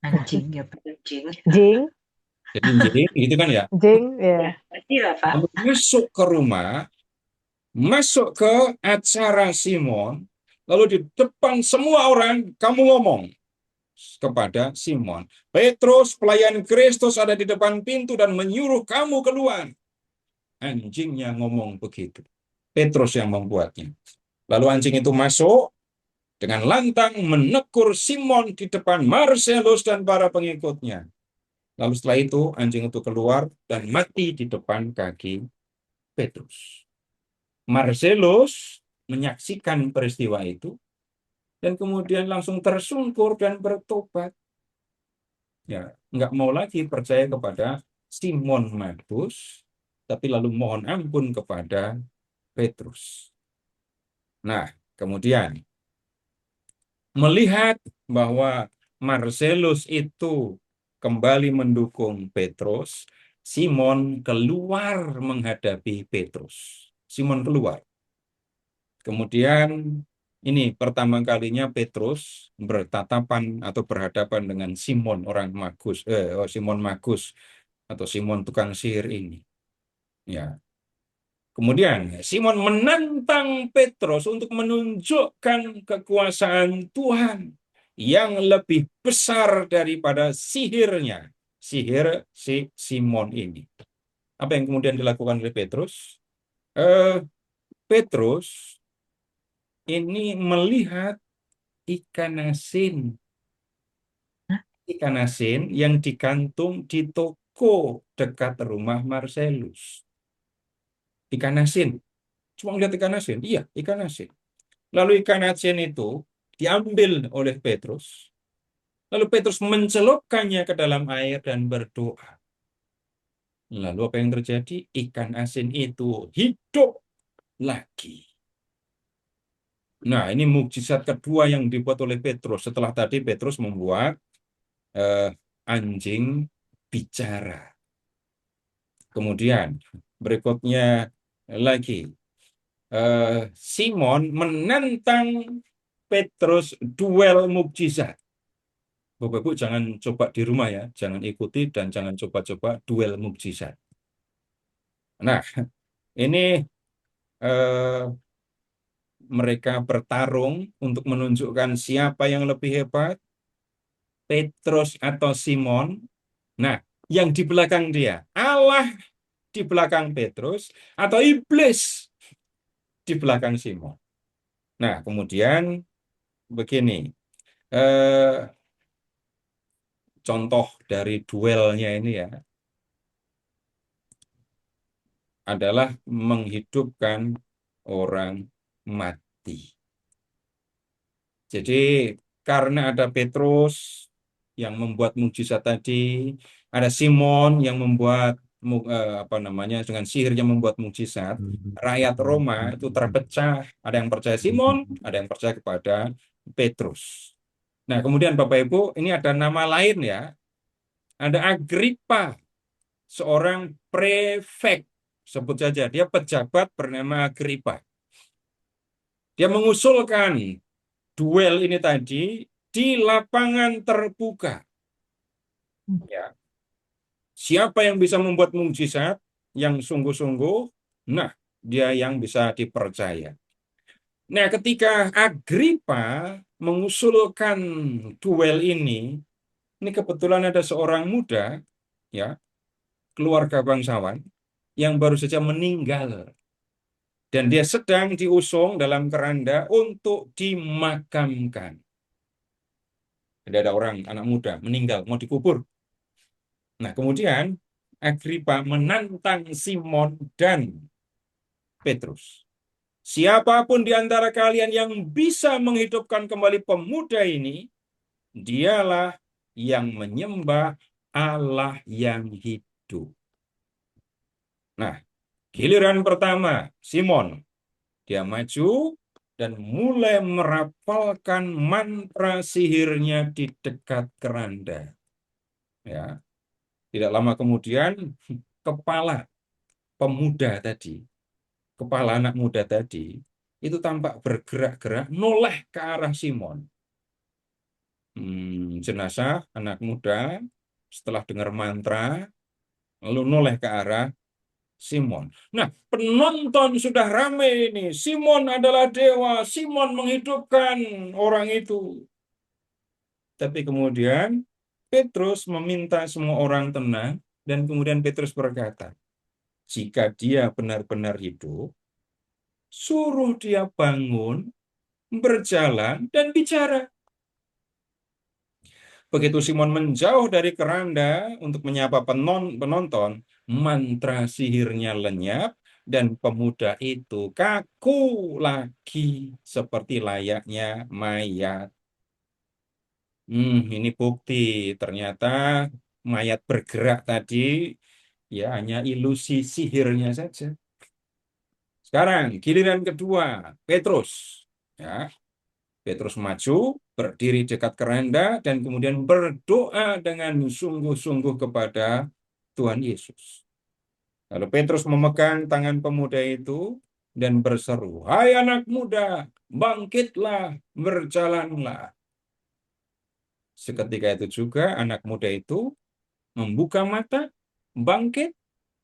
Anjing ya, anjing. Jing, Jadi Jing, gitu kan ya. Jing, ya. Pasti lah, Pak. Kamu masuk ke rumah, masuk ke acara Simon, lalu di depan semua orang kamu ngomong kepada Simon, Petrus, pelayan Kristus ada di depan pintu dan menyuruh kamu keluar. Anjingnya ngomong begitu. Petrus yang membuatnya. Lalu anjing itu masuk dengan lantang menegur Simon di depan Marselus dan para pengikutnya. Lalu setelah itu anjing itu keluar dan mati di depan kaki Petrus. Marselus menyaksikan peristiwa itu dan kemudian langsung tersungkur dan bertobat. Ya, nggak mau lagi percaya kepada Simon Magus, tapi lalu mohon ampun kepada Petrus. Nah, kemudian melihat bahwa Marselus itu kembali mendukung Petrus, Simon keluar menghadapi Petrus. Simon keluar. Kemudian ini pertama kalinya Petrus bertatapan atau berhadapan dengan Simon Simon Magus atau Simon tukang sihir ini. Ya. Kemudian Simon menantang Petrus untuk menunjukkan kekuasaan Tuhan yang lebih besar daripada sihirnya, sihir si Simon ini. Apa yang kemudian dilakukan oleh Petrus? Petrus ini melihat ikan asin yang digantung di toko dekat rumah Marselus. Ikan asin. Cuma melihat ikan asin? Iya, ikan asin. Lalu ikan asin itu diambil oleh Petrus. Lalu Petrus mencelupkannya ke dalam air dan berdoa. Lalu apa yang terjadi? Ikan asin itu hidup lagi. Nah, ini mukjizat kedua yang dibuat oleh Petrus. Setelah tadi Petrus membuat anjing bicara. Kemudian berikutnya lagi, Simon menantang Petrus duel mukjizat. Bapak-Ibu jangan coba di rumah ya, jangan ikuti dan jangan coba-coba duel mukjizat. Nah, ini mereka bertarung untuk menunjukkan siapa yang lebih hebat, Petrus atau Simon. Nah, yang di belakang dia, Allah di belakang Petrus atau iblis di belakang Simon. Nah, kemudian begini, contoh dari duelnya ini ya, adalah menghidupkan orang mati. Jadi karena ada Petrus yang membuat mukjizat tadi, ada Simon yang membuat dengan sihirnya membuat mukjizat, rakyat Roma itu terpecah, ada yang percaya Simon, ada yang percaya kepada Petrus. Nah, kemudian Bapak Ibu, ini ada nama lain ya. Ada Agripa, seorang prefek, sebut saja dia pejabat bernama Agripa. Dia mengusulkan duel ini tadi di lapangan terbuka. Ya. Siapa yang bisa membuat mukjizat yang sungguh-sungguh, nah dia yang bisa dipercaya. Nah, ketika Agripa mengusulkan duel ini kebetulan ada seorang muda, ya, keluarga bangsawan yang baru saja meninggal. Dan dia sedang diusung dalam keranda untuk dimakamkan. Jadi ada orang, anak muda, meninggal, mau dikubur. Nah, kemudian Agripa menantang Simon dan Petrus. Siapapun di antara kalian yang bisa menghidupkan kembali pemuda ini, dialah yang menyembah Allah yang hidup. Nah, giliran pertama, Simon. Dia maju dan mulai merapalkan mantra sihirnya di dekat keranda. Ya, tidak lama kemudian, kepala pemuda tadi, kepala anak muda tadi, itu tampak bergerak-gerak noleh ke arah Simon. Jenazah anak muda setelah dengar mantra, lalu noleh ke arah Simon. Nah, penonton sudah ramai ini. Simon adalah dewa. Simon menghidupkan orang itu. Tapi kemudian Petrus meminta semua orang tenang dan kemudian Petrus berkata, jika dia benar-benar hidup, suruh dia bangun, berjalan, dan bicara. Begitu Simon menjauh dari keranda untuk menyapa penonton, mantra sihirnya lenyap dan pemuda itu kaku lagi seperti layaknya mayat. Ini bukti ternyata mayat bergerak tadi ya hanya ilusi sihirnya saja. Sekarang giliran kedua, Petrus. Ya, Petrus maju, berdiri dekat keranda, dan kemudian berdoa dengan sungguh-sungguh kepada Tuhan Yesus. Lalu Petrus memegang tangan pemuda itu dan berseru, "Hai anak muda, bangkitlah, berjalanlah." Seketika itu juga anak muda itu membuka mata, bangkit,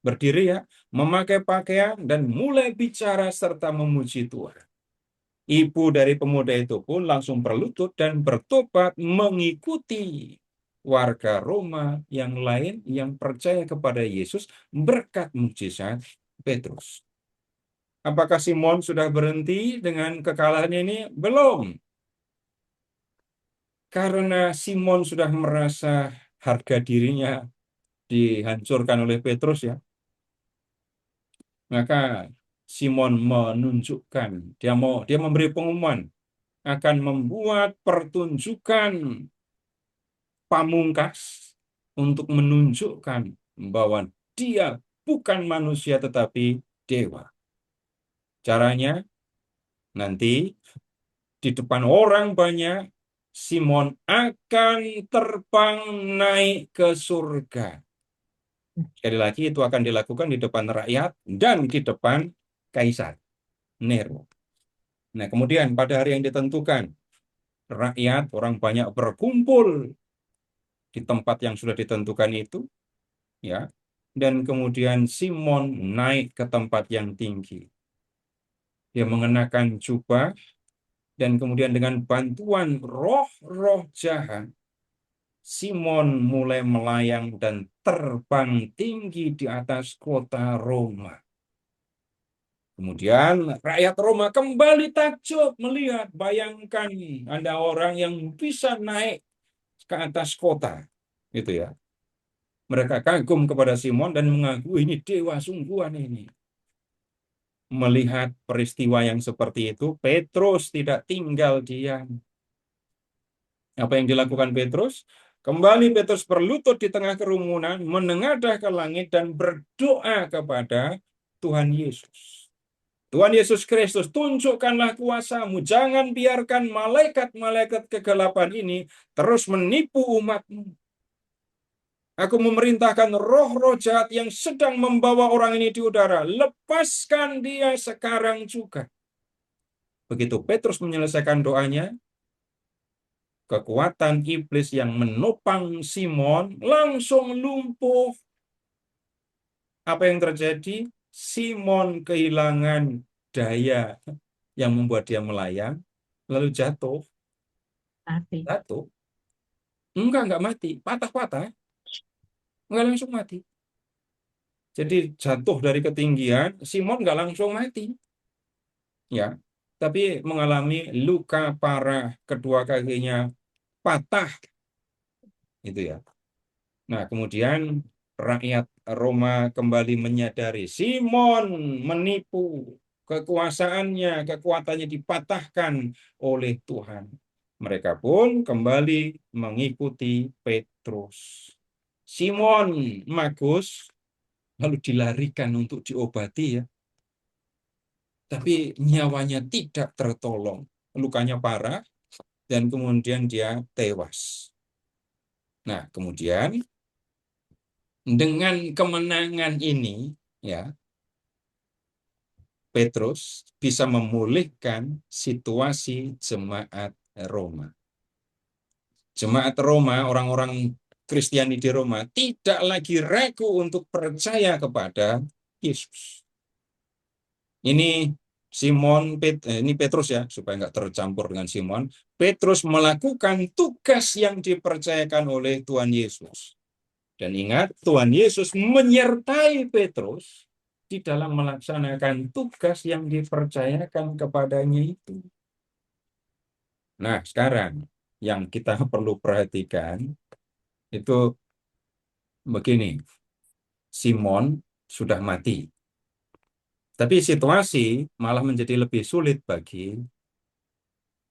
berdiri ya, memakai pakaian, dan mulai bicara serta memuji Tuhan. Ibu dari pemuda itu pun langsung berlutut dan bertobat mengikuti warga Roma yang lain yang percaya kepada Yesus berkat mukjizat Petrus. Apakah Simon sudah berhenti dengan kekalahan ini? Belum. Karena Simon sudah merasa harga dirinya dihancurkan oleh Petrus ya. Maka Simon menunjukkan, dia memberi pengumuman akan membuat pertunjukan pamungkas untuk menunjukkan bahwa dia bukan manusia tetapi dewa. Caranya nanti di depan orang banyak Simon akan terbang naik ke surga. Sekali lagi itu akan dilakukan di depan rakyat dan di depan Kaisar Nero. Nah, kemudian pada hari yang ditentukan, rakyat, orang banyak berkumpul di tempat yang sudah ditentukan itu, ya. Dan kemudian Simon naik ke tempat yang tinggi. Dia mengenakan jubah dan kemudian dengan bantuan roh-roh jahat, Simon mulai melayang dan terbang tinggi di atas kota Roma. Kemudian rakyat Roma kembali takjub melihat, bayangkan ada orang yang bisa naik ke atas kota. Gitu ya. Mereka kagum kepada Simon dan mengaku ini dewa sungguhan ini. Melihat peristiwa yang seperti itu, Petrus tidak tinggal diam. Apa yang dilakukan Petrus? Kembali Petrus berlutut di tengah kerumunan, menengadah ke langit dan berdoa kepada Tuhan Yesus. Tuhan Yesus Kristus, tunjukkanlah kuasa-Mu. Jangan biarkan malaikat-malaikat kegelapan ini terus menipu umat-Mu. Aku memerintahkan roh-roh jahat yang sedang membawa orang ini di udara. Lepaskan dia sekarang juga. Begitu Petrus menyelesaikan doanya, kekuatan iblis yang menopang Simon langsung lumpuh. Apa yang terjadi? Simon kehilangan daya yang membuat dia melayang, lalu jatuh. Mati. Jatuh. Enggak mati. Patah-patah. Enggak langsung mati. Jadi jatuh dari ketinggian, Simon enggak langsung mati. Ya, tapi mengalami luka parah, kedua kakinya patah. Itu ya. Nah, kemudian rakyat Roma kembali menyadari Simon menipu. kekuasaannya, kekuatannya dipatahkan oleh Tuhan. Mereka pun kembali mengikuti Petrus. Simon Magus lalu dilarikan untuk diobati ya. Tapi nyawanya tidak tertolong. Lukanya parah dan kemudian dia tewas. Nah, kemudian dengan kemenangan ini ya, Petrus bisa memulihkan situasi jemaat Roma. Jemaat Roma, orang-orang Kristiani di Roma tidak lagi ragu untuk percaya kepada Yesus. Ini ini Petrus ya, supaya nggak tercampur dengan Simon. Petrus melakukan tugas yang dipercayakan oleh Tuhan Yesus. Dan ingat, Tuhan Yesus menyertai Petrus di dalam melaksanakan tugas yang dipercayakan kepadanya itu. Nah, sekarang yang kita perlu perhatikan itu begini. Simon sudah mati. Tapi situasi malah menjadi lebih sulit bagi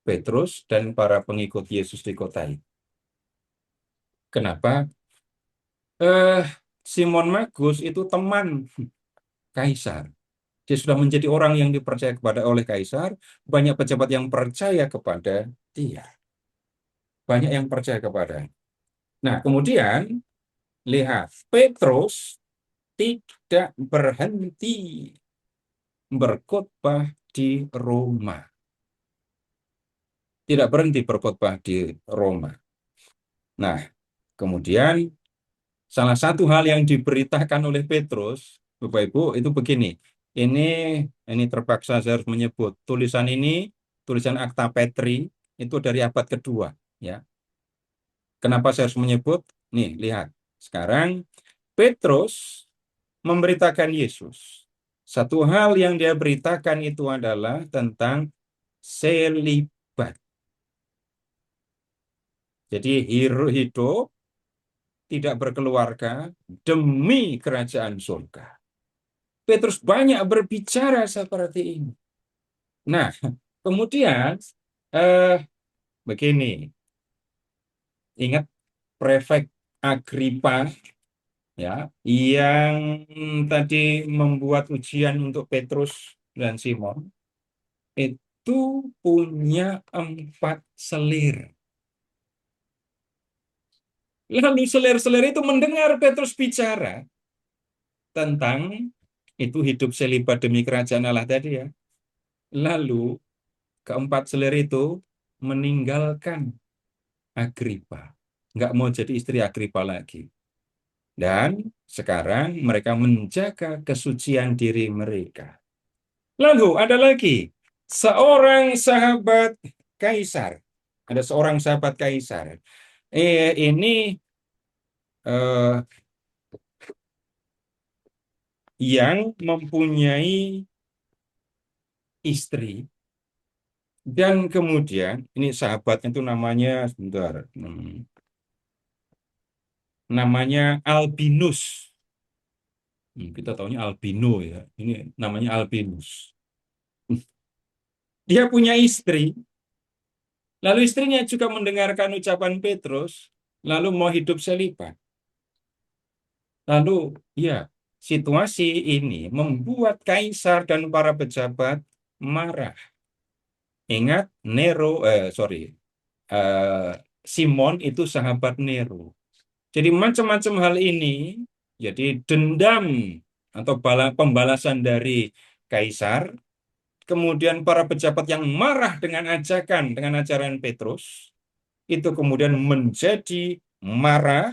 Petrus dan para pengikut Yesus di kota itu. Kenapa? Simon Magus itu teman Kaisar. Dia sudah menjadi orang yang dipercaya oleh Kaisar. Banyak pejabat yang percaya kepada dia. Banyak yang percaya kepada. Nah, kemudian lihat, Petrus tidak berhenti berkhotbah di Roma. Tidak berhenti berkhotbah di Roma. Nah, kemudian salah satu hal yang diberitakan oleh Petrus, Bapak Ibu, itu begini. Ini terpaksa saya harus menyebut tulisan ini, tulisan Akta Petri itu dari abad kedua, ya. Kenapa saya harus menyebut? Nih, lihat. Sekarang Petrus memberitakan Yesus. Satu hal yang dia beritakan itu adalah tentang selibat. Jadi hidup tidak berkeluarga demi kerajaan surga. Petrus banyak berbicara seperti ini. Nah, kemudian begini. Ingat prefek Agripa ya, yang tadi membuat ujian untuk Petrus dan Simon, itu punya 4 selir. Lalu selir-selir itu mendengar Petrus bicara tentang itu hidup selibat demi kerajaan Allah tadi ya. Lalu ke-4 selir itu meninggalkan Agripa. Nggak mau jadi istri Agripa lagi. Dan sekarang mereka menjaga kesucian diri mereka. Lalu ada lagi seorang sahabat Kaisar. Ada seorang sahabat Kaisar. Ini yang mempunyai istri dan kemudian ini sahabatnya itu namanya sebentar. Namanya Albinus. Kita taunya albino ya. Ini namanya Albinus. Dia punya istri. Lalu istrinya juga mendengarkan ucapan Petrus, lalu mau hidup selibat. Lalu ya, situasi ini membuat Kaisar dan para pejabat marah. Ingat Simon itu sahabat Nero. Jadi macam-macam hal ini, jadi dendam atau pembalasan dari Kaisar, kemudian para pejabat yang marah dengan ajaran Petrus, itu kemudian menjadi marah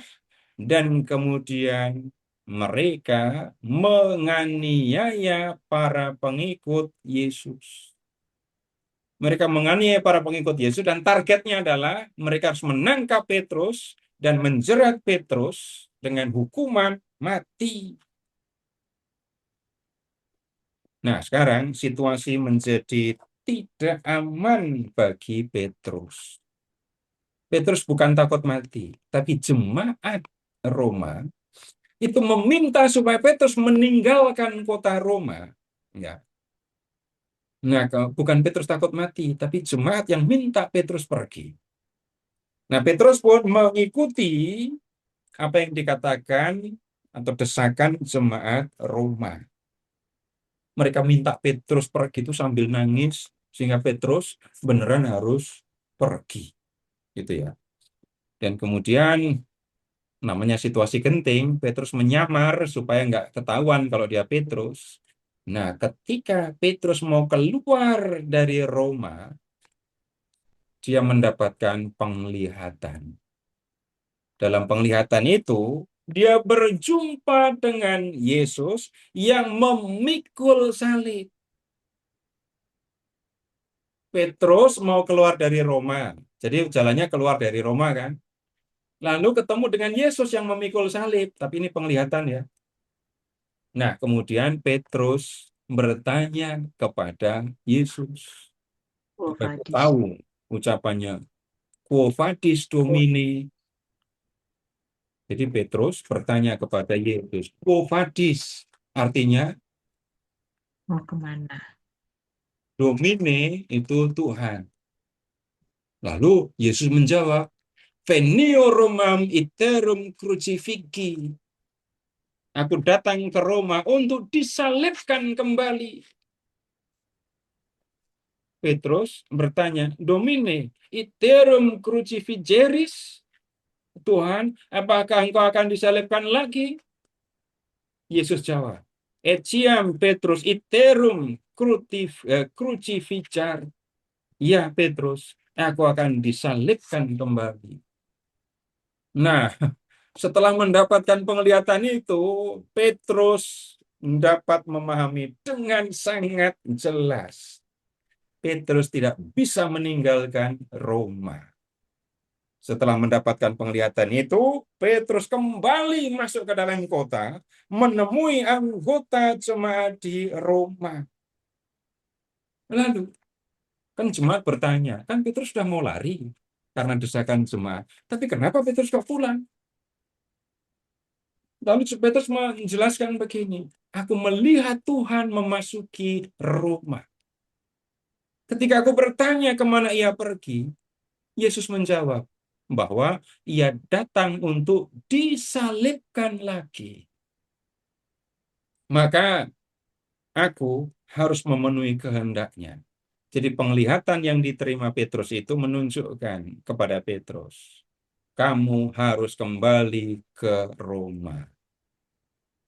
dan kemudian mereka menganiaya para pengikut Yesus. Mereka menganiaya para pengikut Yesus dan targetnya adalah mereka harus menangkap Petrus dan menjerat Petrus dengan hukuman mati. Nah, sekarang situasi menjadi tidak aman bagi Petrus. Petrus bukan takut mati, tapi jemaat Roma itu meminta supaya Petrus meninggalkan kota Roma. Ya. Nah, bukan Petrus takut mati, tapi jemaat yang minta Petrus pergi. Nah, Petrus pun mengikuti apa yang dikatakan atau desakan jemaat Roma. Mereka minta Petrus pergi itu sambil nangis, sehingga Petrus beneran harus pergi. Gitu ya. Dan kemudian namanya situasi genting, Petrus menyamar supaya nggak ketahuan kalau dia Petrus. Nah, ketika Petrus mau keluar dari Roma, dia mendapatkan penglihatan. Dalam penglihatan itu, dia berjumpa dengan Yesus yang memikul salib. Petrus mau keluar dari Roma. Jadi jalannya keluar dari Roma kan. Lalu ketemu dengan Yesus yang memikul salib. Tapi ini penglihatan ya. Nah, kemudian Petrus bertanya kepada Yesus. Oh, Kita Vadis. tahu ucapannya, Quo vadis Domini. Jadi Petrus bertanya kepada Yesus, Quo vadis, artinya Mau kemana? Domine itu Tuhan. Lalu Yesus menjawab, Venio Romam iterum crucifixi. Aku datang ke Roma untuk disalibkan kembali. Petrus bertanya, Domine iterum crucifigeris? Tuhan, apakah engkau akan disalibkan lagi? Yesus jawab, Etiam Petrus iterum crucificar. Ya Petrus, aku akan disalibkan kembali. Nah, setelah mendapatkan penglihatan itu, Petrus dapat memahami dengan sangat jelas. Petrus tidak bisa meninggalkan Roma. Setelah mendapatkan penglihatan itu, Petrus kembali masuk ke dalam kota, menemui anggota jemaat di Roma. Lalu, kan jemaat bertanya, kan Petrus sudah mau lari karena desakan jemaat. Tapi kenapa Petrus kok pulang? Lalu Petrus menjelaskan begini, aku melihat Tuhan memasuki Roma. Ketika aku bertanya kemana ia pergi, Yesus menjawab bahwa ia datang untuk disalibkan lagi. Maka aku harus memenuhi kehendaknya. Jadi penglihatan yang diterima Petrus itu menunjukkan kepada Petrus, kamu harus kembali ke Roma.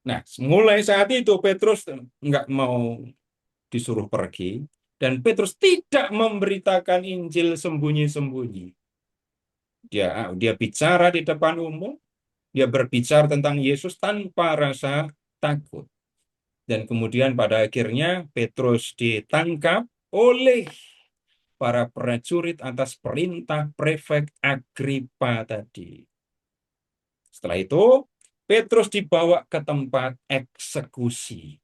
Nah, mulai saat itu Petrus nggak mau disuruh pergi, dan Petrus tidak memberitakan Injil sembunyi-sembunyi. Dia bicara di depan umum, dia berbicara tentang Yesus tanpa rasa takut. Dan kemudian pada akhirnya Petrus ditangkap oleh para prajurit atas perintah prefek Agripa tadi. Setelah itu, Petrus dibawa ke tempat eksekusi.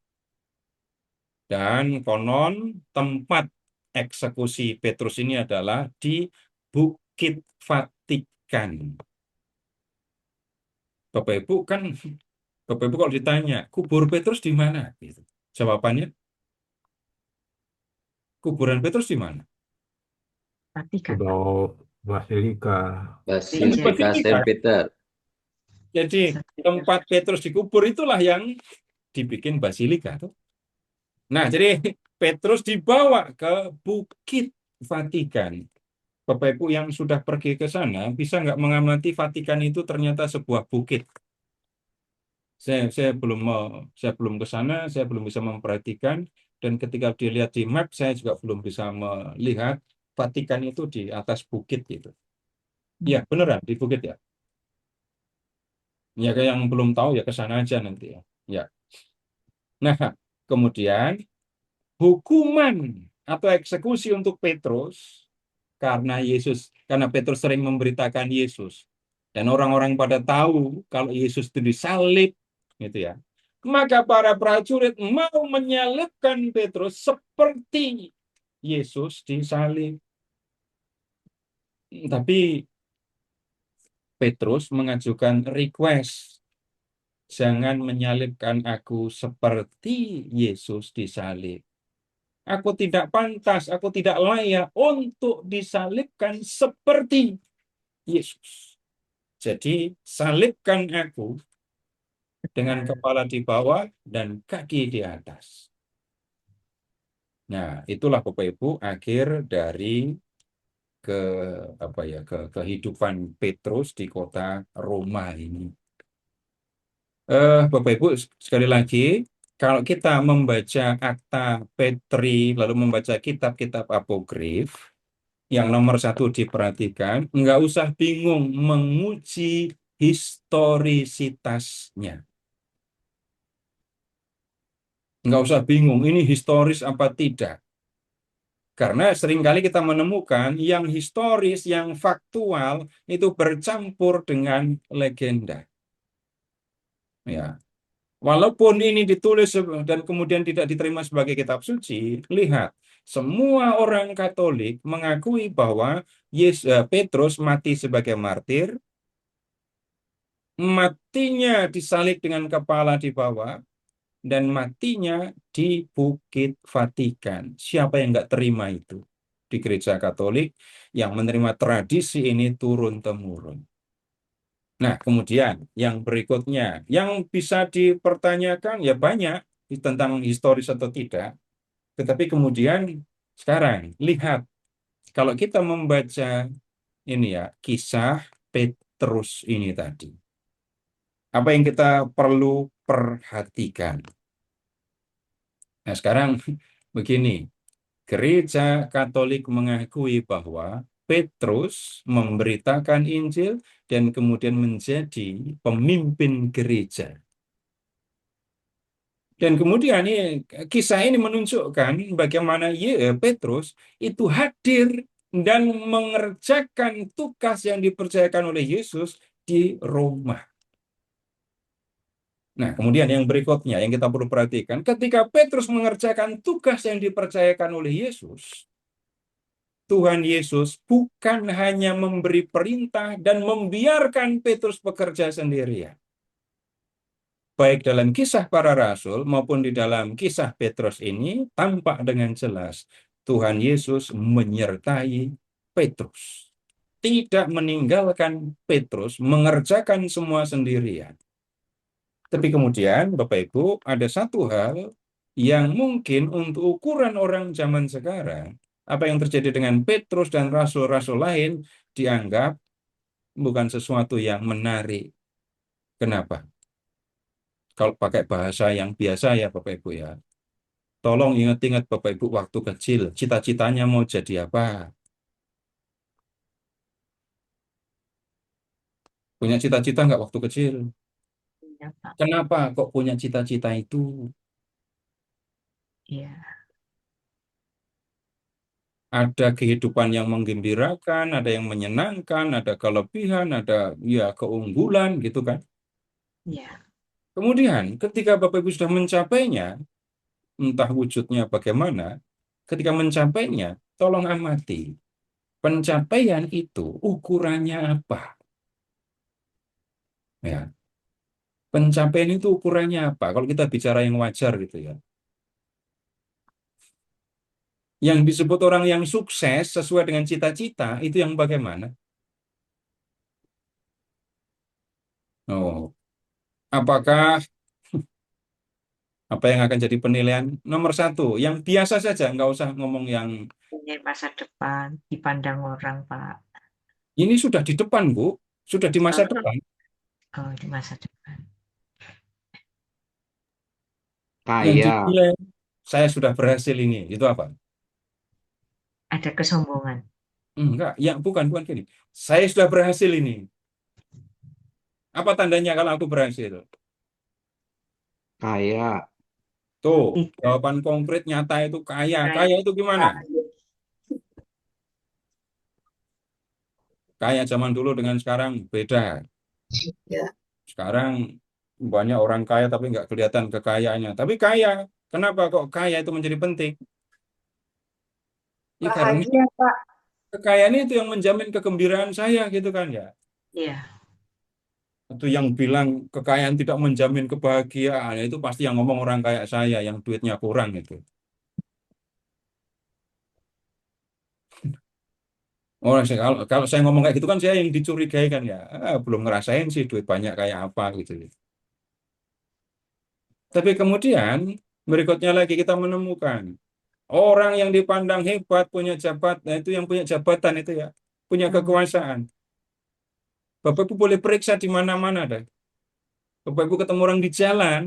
Dan konon tempat eksekusi Petrus ini adalah di Bukit Vatikan. Bapak Ibu kalau ditanya, kubur Petrus di mana? Gitu. Jawabannya, kuburan Petrus di mana? Vatikan. Pulau Basilika. Basilika Saint Peter. Jadi tempat Petrus dikubur itulah yang dibikin basilika tuh. Nah, jadi Petrus dibawa ke Bukit Vatikan. Bapak Ibu yang sudah pergi ke sana bisa nggak mengamati Vatikan itu ternyata sebuah bukit. Saya belum ke sana, saya belum bisa memperhatikan, dan ketika dilihat di map saya juga belum bisa melihat Vatikan itu di atas bukit gitu. Ya, beneran di bukit ya. Ya, kayak yang belum tahu ya ke sana aja nanti ya. Ya. Nah, kemudian hukuman atau eksekusi untuk Petrus karena Petrus sering memberitakan Yesus, dan orang-orang pada tahu kalau Yesus itu disalib gitu ya. Maka para prajurit mau menyalibkan Petrus seperti Yesus disalib. Tapi Petrus mengajukan request, jangan menyalibkan aku seperti Yesus disalib. Aku tidak pantas, aku tidak layak untuk disalibkan seperti Yesus. Jadi, salibkan aku dengan kepala di bawah dan kaki di atas. Nah, itulah Bapak Ibu akhir dari kehidupan Petrus di kota Roma ini. Bapak Ibu, sekali lagi, kalau kita membaca Akta Petri, lalu membaca kitab-kitab apokrif, yang nomor satu diperhatikan, nggak usah bingung menguji historisitasnya. Nggak usah bingung, ini historis apa tidak. Karena seringkali kita menemukan yang historis, yang faktual, itu bercampur dengan legenda. Ya. Walaupun ini ditulis dan kemudian tidak diterima sebagai kitab suci, lihat, semua orang Katolik mengakui bahwa Petrus mati sebagai martir, matinya disalib dengan kepala di bawah, dan matinya di Bukit Vatikan. Siapa yang nggak terima itu? Di gereja Katolik yang menerima tradisi ini turun-temurun. Nah, kemudian yang berikutnya, yang bisa dipertanyakan ya banyak tentang historis atau tidak. Tetapi kemudian sekarang lihat, kalau kita membaca ini ya, kisah Petrus ini tadi, apa yang kita perlu perhatikan? Nah, sekarang begini, Gereja Katolik mengakui bahwa Petrus memberitakan Injil dan kemudian menjadi pemimpin gereja. Dan kemudian kisah ini menunjukkan bagaimana Petrus itu hadir dan mengerjakan tugas yang dipercayakan oleh Yesus di Roma. Nah, kemudian yang berikutnya yang kita perlu perhatikan, ketika Petrus mengerjakan tugas yang dipercayakan oleh Yesus, Tuhan Yesus bukan hanya memberi perintah dan membiarkan Petrus bekerja sendirian. Baik dalam kisah para rasul maupun di dalam kisah Petrus ini, tampak dengan jelas Tuhan Yesus menyertai Petrus. Tidak meninggalkan Petrus mengerjakan semua sendirian. Tapi kemudian, Bapak Ibu, ada satu hal yang mungkin untuk ukuran orang zaman sekarang, apa yang terjadi dengan Petrus dan rasul-rasul lain dianggap bukan sesuatu yang menarik. Kenapa? Kalau pakai bahasa yang biasa ya Bapak Ibu ya. Tolong ingat-ingat Bapak Ibu waktu kecil, cita-citanya mau jadi apa? Punya cita-cita nggak waktu kecil? Ya, Pak. Kenapa kok punya cita-cita itu? Iya. Ada kehidupan yang menggembirakan, ada yang menyenangkan, ada kelebihan, ada ya keunggulan gitu kan. Iya. Kemudian ketika Bapak Ibu sudah mencapainya, entah wujudnya bagaimana, ketika mencapainya, tolong amati. Pencapaian itu ukurannya apa? Ya. Pencapaian itu ukurannya apa? Kalau kita bicara yang wajar gitu ya. Yang disebut orang yang sukses sesuai dengan cita-cita, itu yang bagaimana? Oh, apakah apa yang akan jadi penilaian? Nomor satu, yang biasa saja, nggak usah ngomong yang Ini masa depan dipandang orang, Pak. ini sudah di depan, Bu. Sudah di masa depan. Oh, di masa depan. Yang Kaya, dinilai, saya sudah berhasil ini. Itu apa? Ada kesombongan. Enggak, bukan gini. Saya sudah berhasil ini. Apa tandanya kalau aku berhasil? kaya, Tuh, Tidak. jawaban konkret nyata itu kaya. Kaya. Kaya itu gimana? Kaya zaman dulu dengan sekarang beda. Ya. Sekarang banyak orang kaya tapi nggak kelihatan kekayaannya. Tapi kaya. Kenapa kok kaya itu menjadi penting? Ya karena Bahagia, Pak. kekayaan itu yang menjamin kegembiraan saya gitu kan ya. Iya. Itu yang bilang kekayaan tidak menjamin kebahagiaan, itu pasti yang ngomong orang kayak saya yang duitnya kurang itu. Oh, kalau saya ngomong kayak gitu kan saya yang dicurigai kan ya. Belum ngerasain sih duit banyak kayak apa gitu. Tapi kemudian berikutnya lagi kita menemukan orang yang dipandang hebat punya jabatan, itu yang punya jabatan itu ya, punya kekuasaan. Bapak Ibu boleh periksa di mana-mana dah. Bapak Ibu ketemu orang di jalan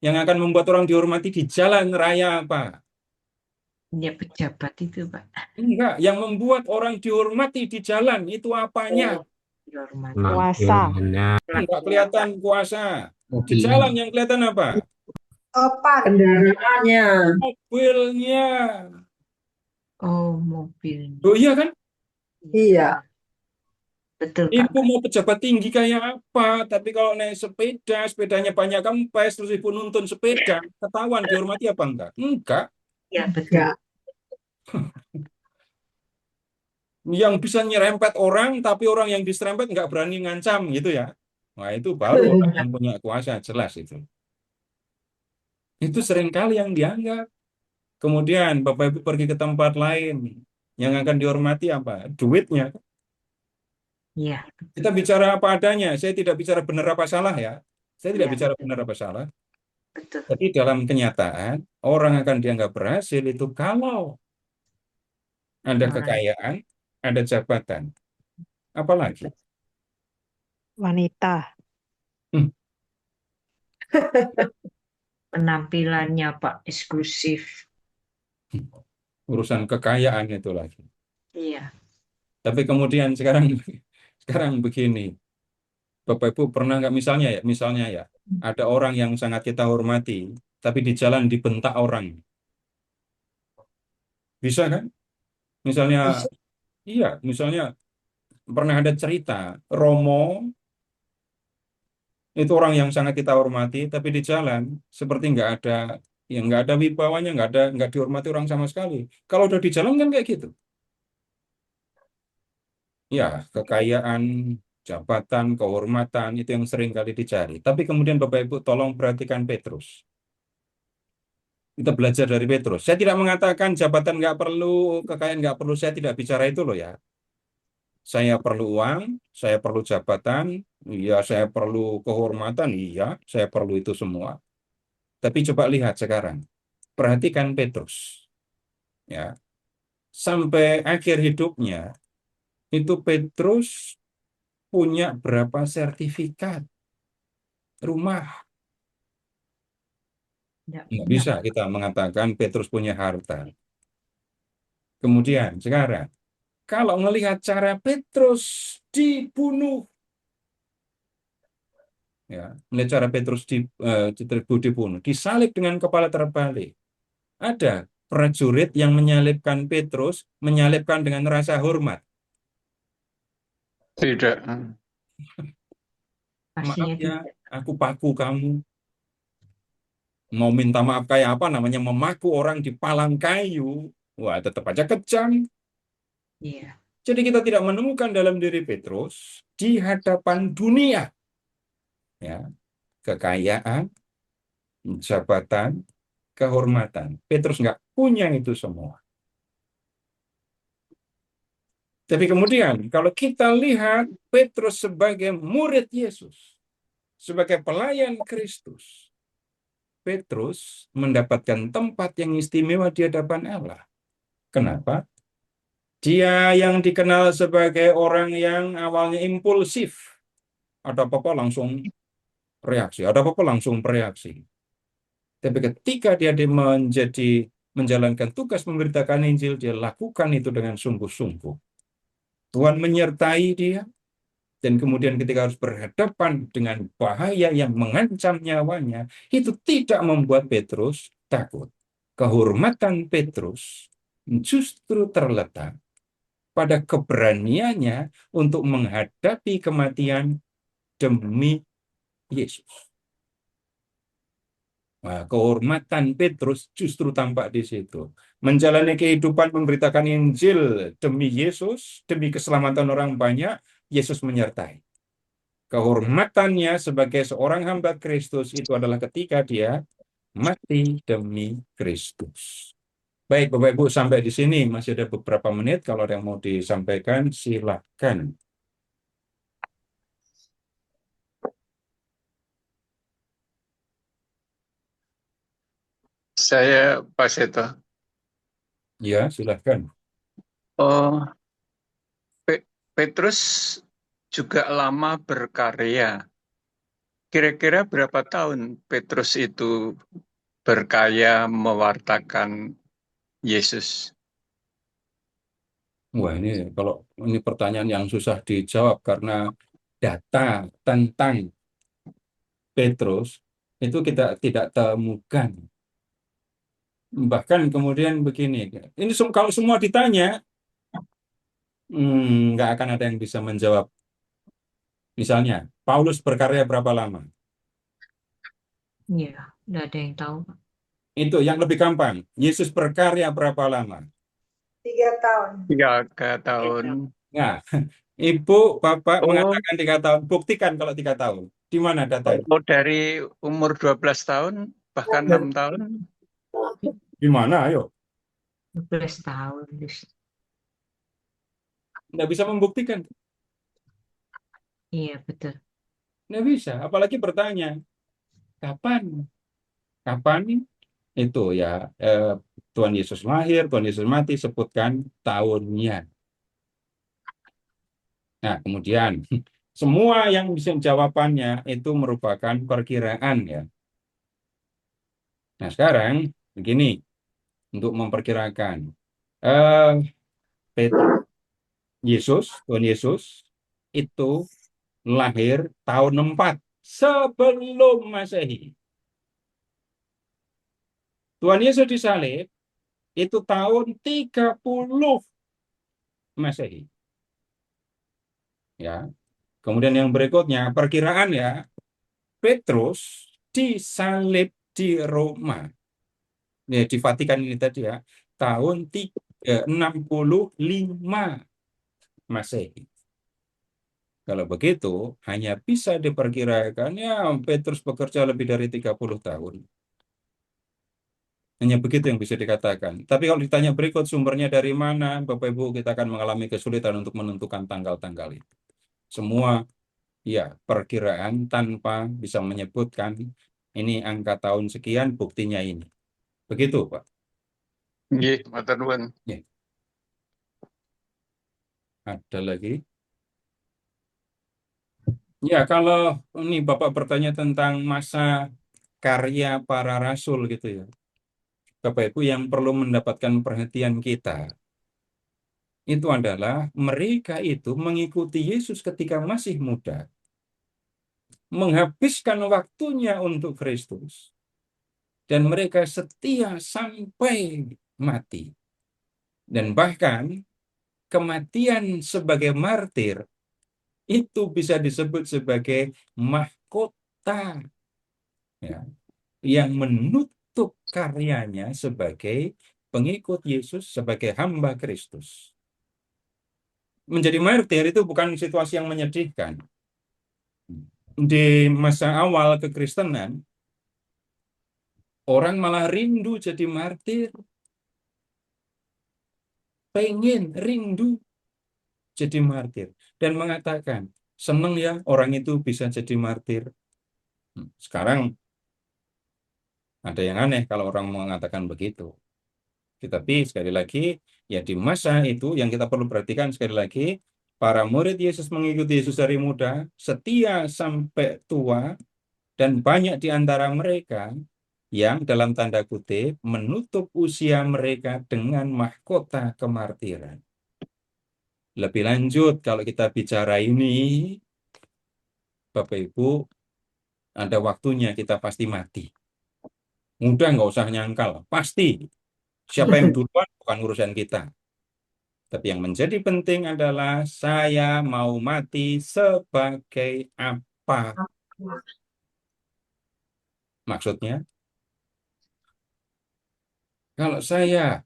yang akan membuat orang dihormati di jalan raya apa? Ya pejabat itu Pak. Enggak, yang membuat orang dihormati di jalan itu apanya? Dihormati. Kuasa. Penampilannya, Enggak kelihatan kuasa. Di Mobilnya. jalan yang kelihatan apa? Topan. Kendaraannya. Mobilnya. Oh, mobilnya. Oh iya kan? Iya. Betul Pak. Ibu mau pejabat tinggi kayak apa? Tapi kalau naik sepeda, sepedanya banyak kempes, terus ibu nuntun sepeda, ketahuan dihormati apa enggak? Enggak. Ya betul. Yang bisa nyerempet orang, tapi orang yang diserempet nggak berani ngancam gitu ya. Nah itu baru orang yang punya kuasa, jelas itu. Itu seringkali yang dianggap. Kemudian Bapak Ibu pergi ke tempat lain, yang akan dihormati apa? Duitnya. Iya. Kita bicara apa adanya. Saya tidak bicara benar apa salah ya. Saya tidak Iya, bicara benar apa salah. betul. Tapi dalam kenyataan, orang akan dianggap berhasil itu kalau ada Orang. kekayaan, ada jabatan. Apalagi? Wanita. Penampilannya Pak eksklusif. Urusan kekayaan itu lagi. Iya. Tapi kemudian sekarang begini. Bapak Ibu pernah nggak misalnya ya, ada orang yang sangat kita hormati, tapi di jalan dibentak orang. Bisa kan? Misalnya, Bisa. iya, misalnya pernah ada cerita, Romo itu orang yang sangat kita hormati, tapi di jalan seperti nggak ada wibawanya, nggak dihormati orang sama sekali. Kalau udah di jalan kan kayak gitu. Ya, kekayaan, jabatan, kehormatan itu yang sering kali dicari. Tapi kemudian Bapak Ibu tolong perhatikan Petrus. Kita belajar dari Petrus. Saya tidak mengatakan jabatan nggak perlu, kekayaan nggak perlu. Saya tidak bicara itu loh ya. Saya perlu uang, saya perlu jabatan, iya, saya perlu kehormatan, iya, saya perlu itu semua. Tapi coba lihat sekarang, perhatikan Petrus, ya. Sampai akhir hidupnya, itu Petrus punya berapa sertifikat rumah? Nggak bisa kita mengatakan Petrus punya harta. Kemudian sekarang, kalau melihat cara Petrus dibunuh, ya, melihat cara Petrus dibunuh, disalib dengan kepala terbalik. Ada prajurit yang menyalibkan Petrus, menyalibkan dengan rasa hormat. Tidak. Pastinya Maaf ya, tidak. aku paku kamu. Mau minta maaf kayak apa namanya memaku orang di palang kayu. Wah, tetap aja kejam. Iya. Jadi kita tidak menemukan dalam diri Petrus di hadapan dunia, ya, kekayaan, jabatan, kehormatan. Petrus nggak punya itu semua. Tapi kemudian kalau kita lihat Petrus sebagai murid Yesus, sebagai pelayan Kristus, Petrus mendapatkan tempat yang istimewa di hadapan Allah. Kenapa? Dia yang dikenal sebagai orang yang awalnya impulsif, ada apa-apa langsung reaksi, ada apa-apa langsung bereaksi. Tapi ketika dia menjalankan tugas memberitakan Injil, dia lakukan itu dengan sungguh-sungguh. Tuhan menyertai dia, dan kemudian ketika harus berhadapan dengan bahaya yang mengancam nyawanya, itu tidak membuat Petrus takut. Kehormatan Petrus justru terletak pada keberaniannya untuk menghadapi kematian demi Yesus. Nah, kehormatan Petrus justru tampak di situ. Menjalani kehidupan memberitakan Injil demi Yesus, demi keselamatan orang banyak, Yesus menyertai. Kehormatannya sebagai seorang hamba Kristus itu adalah ketika dia mati demi Kristus. Baik, Bapak Ibu, sampai di sini masih ada beberapa menit. Kalau ada yang mau disampaikan, silakan. Saya Pak Seto. Ya, silakan. Oh, Petrus juga lama berkarya. Kira-kira berapa tahun Petrus itu berkarya mewartakan Yesus? Wah, ini pertanyaan yang susah dijawab karena data tentang Petrus itu kita tidak temukan. Bahkan kemudian begini, ini kalau semua ditanya, nggak akan ada yang bisa menjawab. Misalnya, Paulus berkarya berapa lama? Iya, nggak ada yang tahu. Itu yang lebih gampang. Yesus berkarya berapa lama? 3 tahun. 3 tahun. Nah, Ibu, Bapak Oh, mengatakan 3 tahun. Buktikan kalau 3 tahun. Di mana datanya? dari umur 12 tahun, bahkan 6 tahun. Di mana? Ayo. 12 tahun. Nggak bisa membuktikan. Iya, betul. Nggak bisa. Apalagi bertanya, kapan? Kapan itu ya Tuhan Yesus lahir, Tuhan Yesus mati, sebutkan tahunnya. Nah, kemudian semua yang bisa jawabannya itu merupakan perkiraan ya. Nah, sekarang begini untuk memperkirakan eh Tuhan Yesus itu lahir tahun 4 sebelum Masehi. Tuhan Yesus disalib itu tahun 30 Masehi. Ya. Kemudian yang berikutnya perkiraan ya, Petrus disalib di Roma. Ya, di Vatikan ini tadi ya, tahun 65 Masehi. Kalau begitu, hanya bisa diperkirakan ya Petrus bekerja lebih dari 30 tahun. Hanya begitu yang bisa dikatakan. Tapi kalau ditanya berikut sumbernya dari mana, Bapak Ibu, kita akan mengalami kesulitan untuk menentukan tanggal-tanggal itu. Semua ya perkiraan tanpa bisa menyebutkan ini angka tahun sekian, buktinya ini. Begitu, Pak. Nggih, matur nuwun. Ya. Ada lagi? Ya, kalau ini Bapak bertanya tentang masa karya para rasul gitu ya. Bapak Ibu, yang perlu mendapatkan perhatian kita itu adalah mereka itu mengikuti Yesus ketika masih muda, menghabiskan waktunya untuk Kristus, dan mereka setia sampai mati. Dan bahkan kematian sebagai martir itu bisa disebut sebagai mahkota ya, yang menutup karyanya sebagai pengikut Yesus, sebagai hamba Kristus. Menjadi martir itu bukan situasi yang menyedihkan. Di masa awal kekristenan, orang malah rindu jadi martir. Pengen, rindu jadi martir. Dan mengatakan, senang ya orang itu bisa jadi martir. Sekarang ada yang aneh kalau orang mengatakan begitu. Tetapi sekali lagi, ya di masa itu yang kita perlu perhatikan sekali lagi, para murid Yesus mengikuti Yesus dari muda, setia sampai tua, dan banyak di antara mereka yang dalam tanda kutip menutup usia mereka dengan mahkota kemartiran. Lebih lanjut, kalau kita bicara ini, Bapak Ibu, ada waktunya kita pasti mati. Mudah nggak usah nyangkal, pasti. Siapa yang duluan bukan urusan kita. Tapi yang menjadi penting adalah saya mau mati sebagai apa? Maksudnya, kalau saya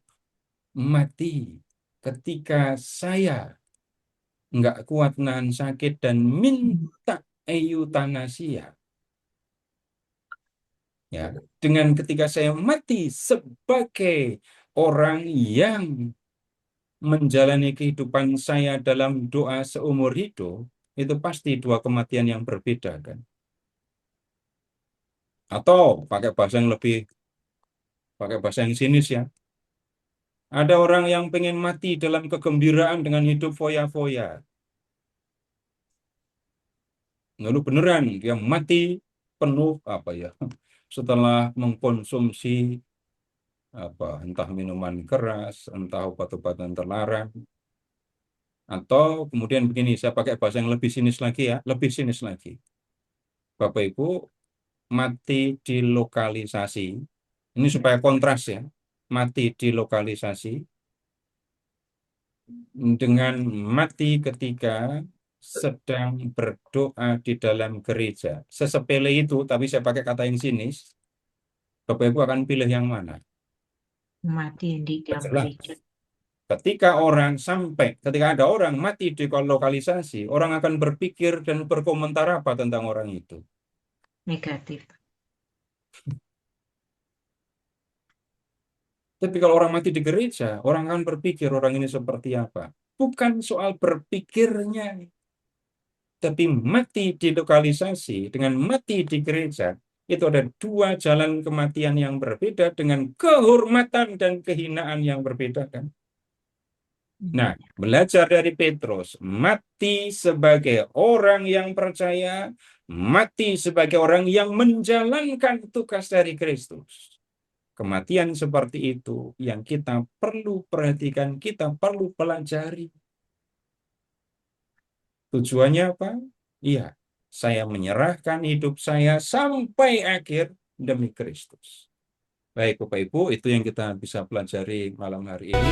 mati ketika saya nggak kuat nahan sakit dan minta eutanasia, ya, dengan ketika saya mati sebagai orang yang menjalani kehidupan saya dalam doa seumur hidup, itu pasti dua kematian yang berbeda kan. Atau pakai bahasa yang sinis ya. Ada orang yang pengen mati dalam kegembiraan dengan hidup foya-foya. Lalu beneran dia mati penuh setelah mengkonsumsi entah minuman keras, entah obat-obatan terlarang. Atau kemudian begini, saya pakai bahasa yang lebih sinis lagi ya, lebih sinis lagi. Bapak Ibu, mati di lokalisasi. Ini supaya kontras ya. Mati di lokalisasi dengan mati ketika sedang berdoa di dalam gereja. Sesepele itu, tapi saya pakai kata yang sinis. Bapak Ibu akan pilih yang mana? Mati di dalam Jelas. gereja. Ketika ada orang mati di lokalisasi, orang akan berpikir dan berkomentar apa tentang orang itu? Negatif. Tapi kalau orang mati di gereja, orang akan berpikir orang ini seperti apa. Bukan soal berpikirnya, tapi mati di lokalisasi dengan mati di gereja, itu ada dua jalan kematian yang berbeda dengan kehormatan dan kehinaan yang berbeda kan. Nah, belajar dari Petrus, mati sebagai orang yang percaya, mati sebagai orang yang menjalankan tugas dari Kristus. Kematian seperti itu yang kita perlu perhatikan, kita perlu pelajari. Tujuannya apa? Iya, saya menyerahkan hidup saya sampai akhir demi Kristus. Baik, Bapak Ibu, itu yang kita bisa pelajari malam hari ini.